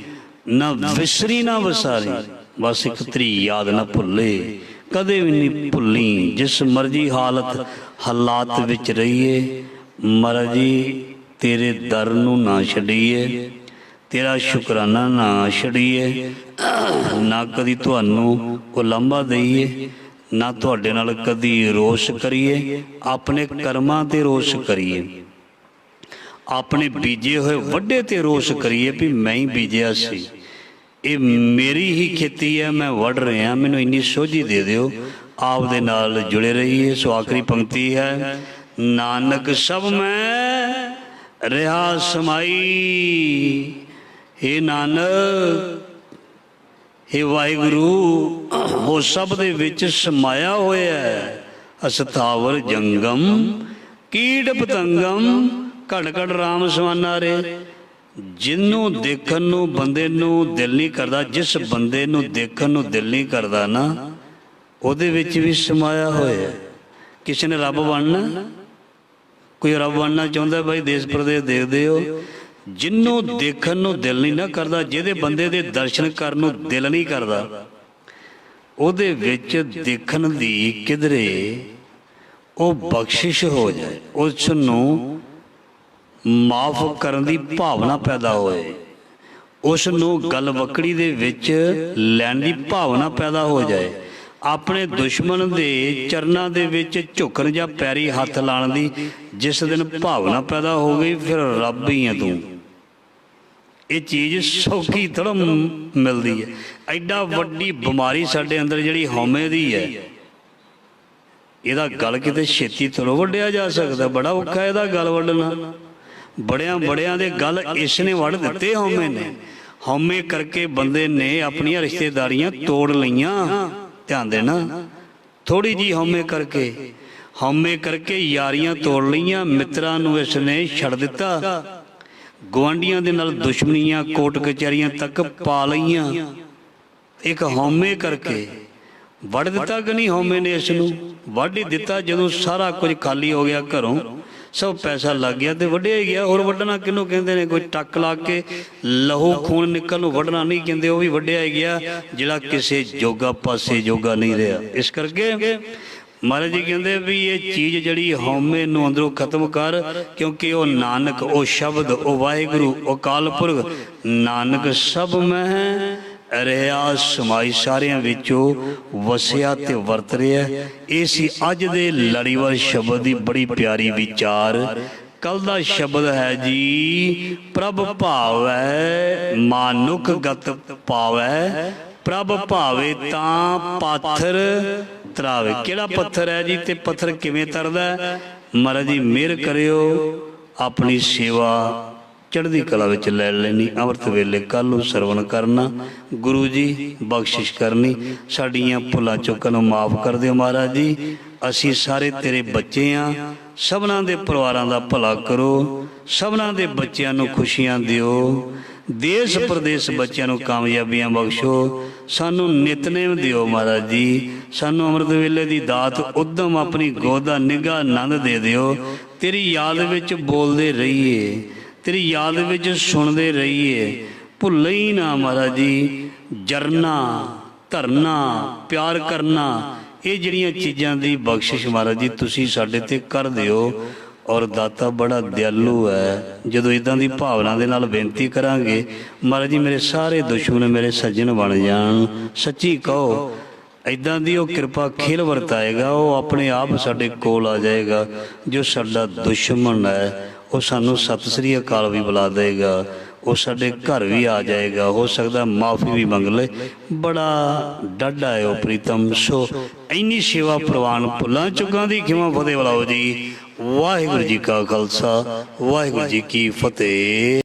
ਨਾ ਵਿਸਰੀ ਨਾ ਵਿਸਾਰੀ। ਬਸ ਇੱਕ ਤੇਰੀ ਯਾਦ ਨਾ ਭੁੱਲੇ, ਕਦੇ ਵੀ ਨਹੀਂ ਭੁੱਲੀ। ਜਿਸ ਮਰਜ਼ੀ ਹਾਲਾਤ ਵਿੱਚ ਰਹੀਏ ਮਹਾਰਾਜ ਜੀ, ਤੇਰੇ ਦਰ ਨੂੰ ਨਾ ਛੱਡੀਏ, ਤੇਰਾ ਸ਼ੁਕਰਾਨਾ ਨਾ ਛੱਡੀਏ। ਨਾ ਕਦੀ ਤੁਹਾਨੂੰ ਉਲਾਂਭਾ ਦਈਏ, ਨਾ ਤੁਹਾਡੇ ਨਾਲ ਕਦੀ ਰੋਸ ਕਰੀਏ। ਆਪਣੇ ਕਰਮਾਂ ਤੇ ਰੋਸ ਕਰੀਏ, ਆਪਣੇ ਬੀਜੇ ਹੋਏ ਵੱਡੇ ਤੇ ਰੋਸ ਕਰੀਏ ਵੀ ਮੈਂ ਹੀ ਬੀਜਿਆ ਸੀ, ਇਹ ਮੇਰੀ ਹੀ ਖੇਤੀ ਹੈ, ਮੈਂ ਵੱਢ ਰਿਹਾ, ਮੈਨੂੰ ਇੰਨੀ ਸੋਝੀ ਦੇ ਦਿਓ। ਆਪ ਦੇ ਨਾਲ ਜੁੜੇ ਰਹੀਏ। ਸੋ ਆਖਰੀ ਪੰਕਤੀ ਹੈ, ਨਾਨਕ ਸਭ ਮੈਂ ਰਿਹਾ ਸਮਾਈ। ਹੇ ਨਾਨਕ, ਹੇ ਵਾਹਿਗੁਰੂ, ਉਹ ਸਭ ਦੇ ਵਿੱਚ ਸਮਾਇਆ ਹੋਇਆ ਹੈ। ਅਸਥਾਵਰ ਜੰਗਮ ਕੀਟ ਪਤੰਗਮ ਘੜ ਘੜ ਰਾਮ ਸਮਾਨਾ ਰੇ। ਜਿਹਨੂੰ ਦੇਖਣ ਨੂੰ ਬੰਦੇ ਨੂੰ ਦਿਲ ਨਹੀਂ ਕਰਦਾ, ਜਿਸ ਬੰਦੇ ਨੂੰ ਦੇਖਣ ਨੂੰ ਦਿਲ ਨਹੀਂ ਕਰਦਾ ਨਾ, ਉਹਦੇ ਵਿੱਚ ਵੀ ਸਮਾਇਆ ਹੋਇਆ। ਕਿਸੇ ਨੇ ਰੱਬ ਬਣਨਾ, ਕੋਈ ਰੱਬ ਬਣਨਾ ਚਾਹੁੰਦਾ, ਬਾਈ ਦੇਸ਼ ਪ੍ਰਦੇਸ਼ ਦੇਖਦੇ ਹੋ, ਜਿਹਨੂੰ ਦੇਖਣ ਨੂੰ ਦਿਲ ਨਹੀਂ ਨਾ ਕਰਦਾ, ਜਿਹਦੇ ਬੰਦੇ ਦੇ ਦਰਸ਼ਨ ਕਰਨ ਨੂੰ ਦਿਲ ਨਹੀਂ ਕਰਦਾ, ਉਹਦੇ ਵਿੱਚ ਦੇਖਣ ਦੀ ਕਿਧਰੇ ਉਹ ਬਖਸ਼ਿਸ਼ ਹੋ ਜਾਏ, ਉਸ ਨੂੰ ਮਾਫ ਕਰਨ ਦੀ ਭਾਵਨਾ ਪੈਦਾ ਹੋਏ, ਉਸ ਨੂੰ ਗਲਵਕੜੀ ਦੇ ਵਿੱਚ ਲੈਣ ਦੀ ਭਾਵਨਾ ਪੈਦਾ ਹੋ ਜਾਏ, ਆਪਣੇ ਦੁਸ਼ਮਣ ਦੇ ਚਰਨਾਂ ਦੇ ਵਿੱਚ ਝੁਕਣ ਜਾਂ ਪੈਰੀ ਹੱਥ ਲਾਉਣ ਦੀ ਜਿਸ ਦਿਨ ਭਾਵਨਾ ਪੈਦਾ ਹੋ ਗਈ, ਫਿਰ ਰੱਬ ਹੀ ਹੈ ਤੂੰ। ਇਹ ਚੀਜ਼ ਸੌਖੀ ਥੋੜ੍ਹਾ ਮਿਲਦੀ ਹੈ। ਐਡਾ ਵੱਡੀ ਬਿਮਾਰੀ ਸਾਡੇ ਅੰਦਰ ਜਿਹੜੀ ਹਉਮੈ ਦੀ ਹੈ, ਇਹਦਾ ਗਲ ਕਿਤੇ ਛੇਤੀ ਥੋੜ੍ਹਾ ਵੱਢਿਆ ਜਾ ਸਕਦਾ, ਬੜਾ ਔਖਾ ਇਹਦਾ ਗਲ ਵੱਢਣਾ। ਬੜਿਆਂ ਬੜਿਆਂ ਦੇ ਗੱਲ ਇਸ ਨੇ ਵੜ ਦਿੱਤੇ ਹਉਮੈ ਨੇ। ਹਉਮੈ ਕਰਕੇ ਬੰਦੇ ਨੇ ਆਪਣੀਆਂ ਰਿਸ਼ਤੇਦਾਰੀਆਂ ਤੋੜ ਲਈਆਂ। ਧਿਆਨ ਦੇਣਾ, ਥੋੜੀ ਜੀ ਹਉਮੈ ਕਰਕੇ ਯਾਰੀਆਂ ਤੋੜ ਲਈਆਂ। ਮਿੱਤਰਾਂ ਨੂੰ ਇਸ ਨੇ ਛੱਡ ਦਿੱਤਾ। ਗੁਆਂਢੀਆਂ ਦੇ ਨਾਲ ਦੁਸ਼ਮਣੀਆਂ ਕੋਰਟ ਕਚਹਿਰੀਆਂ ਤੱਕ ਪਾ ਲਈਆਂ। ਇੱਕ ਹਉਮੈ ਕਰਕੇ ਵੱਢ ਦਿੱਤਾ ਕਿ ਨਹੀਂ? ਹਉਮੈ ਨੇ ਇਸ ਨੂੰ ਵੱਢ ਹੀ ਦਿੱਤਾ। ਜਦੋਂ ਸਾਰਾ ਕੁਝ ਖਾਲੀ ਹੋ ਗਿਆ ਘਰੋਂ, ਸਭ ਪੈਸਾ ਲੱਗ ਗਿਆ ਤੇ ਵੱਢਿਆ ਹੀ ਗਿਆ। ਹੋਰ ਵੱਢਣਾ ਕਿਹਨੂੰ ਕਹਿੰਦੇ ਨੇ? ਕੋਈ ਟੱਕ ਲਾ ਕੇ ਲਹੂ ਖੂਨ ਨਿਕਲ ਨੂੰ ਵੱਢਣਾ ਨਹੀਂ ਕਹਿੰਦੇ, ਉਹ ਵੀ ਵੱਢਿਆ ਹੀ ਗਿਆ ਜਿਹੜਾ ਕਿਸੇ ਜੋਗਾ ਪਾਸੇ ਜੋਗਾ ਨਹੀਂ ਰਿਹਾ। ਇਸ ਕਰਕੇ ਮਹਾਰਾਜ ਜੀ ਕਹਿੰਦੇ ਵੀ ਇਹ ਚੀਜ਼ ਜਿਹੜੀ ਹਉਮੈ ਨੂੰ ਅੰਦਰੋਂ ਖਤਮ ਕਰ, ਕਿਉਂਕਿ ਉਹ ਨਾਨਕ, ਉਹ ਸ਼ਬਦ, ਉਹ ਵਾਹਿਗੁਰੂ, ਉਹ ਅਕਾਲ ਪੁਰਖ ਨਾਨਕ ਸਭ ਮੈਂ ਰਿਹਾ ਸਮਾਈ, ਸਾਰਿਆਂ ਵਿੱਚੋਂ ਵਸਿਆ ਤੇ ਵਰਤ ਰਿਹਾ। ਇਹ ਸੀ ਅੱਜ ਦੇ ਲੜੀਵਾਰ ਸ਼ਬਦ ਦੀ ਬੜੀ ਪਿਆਰੀ ਵਿਚਾਰ। ਕੱਲ ਦਾ ਸ਼ਬਦ ਹੈ ਜੀ, ਪ੍ਰਭ ਭਾਵੈ ਮਾਨੁਖ ਗਤ ਪਾਵੈ, ਪ੍ਰਭ ਭਾਵੇ ਤਾਂ ਪਾਥਰ ਤਰਾਵੇ। ਕਿਹੜਾ ਪੱਥਰ ਹੈ ਜੀ ਤੇ ਪੱਥਰ ਕਿਵੇਂ ਤਰਦਾ? ਮਹਾਰਾਜ ਜੀ ਮਿਹਰ ਕਰਿਓ, ਆਪਣੀ ਸੇਵਾ ਚੜ੍ਹਦੀ ਕਲਾ ਵਿੱਚ ਲੈ ਲੈਣੀ। ਅੰਮ੍ਰਿਤ ਵੇਲੇ ਕੱਲ੍ਹ ਨੂੰ ਸਰਵਣ ਕਰਨਾ, ਗੁਰੂ ਜੀ ਬਖਸ਼ਿਸ਼ ਕਰਨੀ। ਸਾਡੀਆਂ ਭੁੱਲਾਂ ਚੁੱਕਾਂ ਨੂੰ ਮਾਫ ਕਰ ਦਿਓ ਮਹਾਰਾਜ ਜੀ। ਅਸੀਂ ਸਾਰੇ ਤੇਰੇ ਬੱਚੇ ਹਾਂ। ਸਭਨਾਂ ਦੇ ਪਰਿਵਾਰਾਂ ਦਾ ਭਲਾ ਕਰੋ, ਸਭਨਾਂ ਦੇ ਬੱਚਿਆਂ ਨੂੰ ਖੁਸ਼ੀਆਂ ਦਿਓ। ਦੇਸ਼ ਪ੍ਰਦੇਸ਼ ਬੱਚਿਆਂ ਨੂੰ ਕਾਮਯਾਬੀਆਂ ਬਖਸ਼ੋ। ਸਾਨੂੰ ਨਿਤਨੇਮ ਦਿਓ ਮਹਾਰਾਜ ਜੀ। ਸਾਨੂੰ ਅੰਮ੍ਰਿਤ ਵੇਲੇ ਦੀ ਦਾਤ ਉਦਮ ਆਪਣੀ ਗੋਦ ਦਾ ਨਿੱਘਾ ਆਨੰਦ ਦੇ ਦਿਓ। ਤੇਰੀ ਯਾਦ ਵਿੱਚ ਬੋਲਦੇ ਰਹੀਏ, ਤੇਰੀ ਯਾਦ ਵਿੱਚ ਸੁਣਦੇ ਰਹੀਏ। ਭੁੱਲ ਹੀ ਨਾ ਮਹਾਰਾਜ ਜੀ। ਜਰਨਾ, ਧਰਨਾ, ਪਿਆਰ ਕਰਨਾ, ਇਹ ਜਿਹੜੀਆਂ ਚੀਜ਼ਾਂ ਦੀ ਬਖਸ਼ਿਸ਼ ਮਹਾਰਾਜ ਜੀ ਤੁਸੀਂ ਸਾਡੇ ਤੇ ਕਰ ਦਿਓ। ਔਰ ਦਾਤਾ ਬੜਾ ਦਿਆਲੂ ਹੈ। ਜਦੋਂ ਇੱਦਾਂ ਦੀ ਭਾਵਨਾ ਦੇ ਨਾਲ ਬੇਨਤੀ ਕਰਾਂਗੇ, ਮਹਾਰਾਜ ਜੀ ਮੇਰੇ ਸਾਰੇ ਦੁਸ਼ਮਣ ਮੇਰੇ ਸੱਜਣ ਬਣ ਜਾਣ। ਸੱਚੀ ਕਹੋ, ਇੱਦਾਂ ਦੀ ਉਹ ਕਿਰਪਾ ਖੇਲ ਵਰਤਾਏਗਾ, ਉਹ ਆਪਣੇ ਆਪ ਸਾਡੇ ਕੋਲ ਆ ਜਾਏਗਾ। ਜੋ ਸਾਡਾ ਦੁਸ਼ਮਣ ਹੈ ਉਹ ਸਾਨੂੰ ਸਤਿ ਸ੍ਰੀ ਅਕਾਲ ਵੀ ਬੁਲਾ ਦੇਗਾ, ਉਹ ਸਾਡੇ ਘਰ ਵੀ ਆ ਜਾਏਗਾ। ਹੋ ਸਕਦਾ ਮਾਫੀ ਵੀ ਮੰਗ ਲੈ। ਬੜਾ ਡਾਢਾ ਹੈ ਉਹ ਪ੍ਰੀਤਮ। ਸੋ ਇੰਨੀ ਸੇਵਾ ਪ੍ਰਵਾਨ, ਭੁੱਲਾਂ ਚੁੱਕਾਂ ਦੀ ਖਿਮਾ ਫਤਿਹ ਬੁਲਾਓ ਜੀ। ਵਾਹਿਗੁਰੂ ਜੀ ਕਾ ਖਾਲਸਾ, ਵਾਹਿਗੁਰੂ ਜੀ ਕੀ ਫਤਿਹ।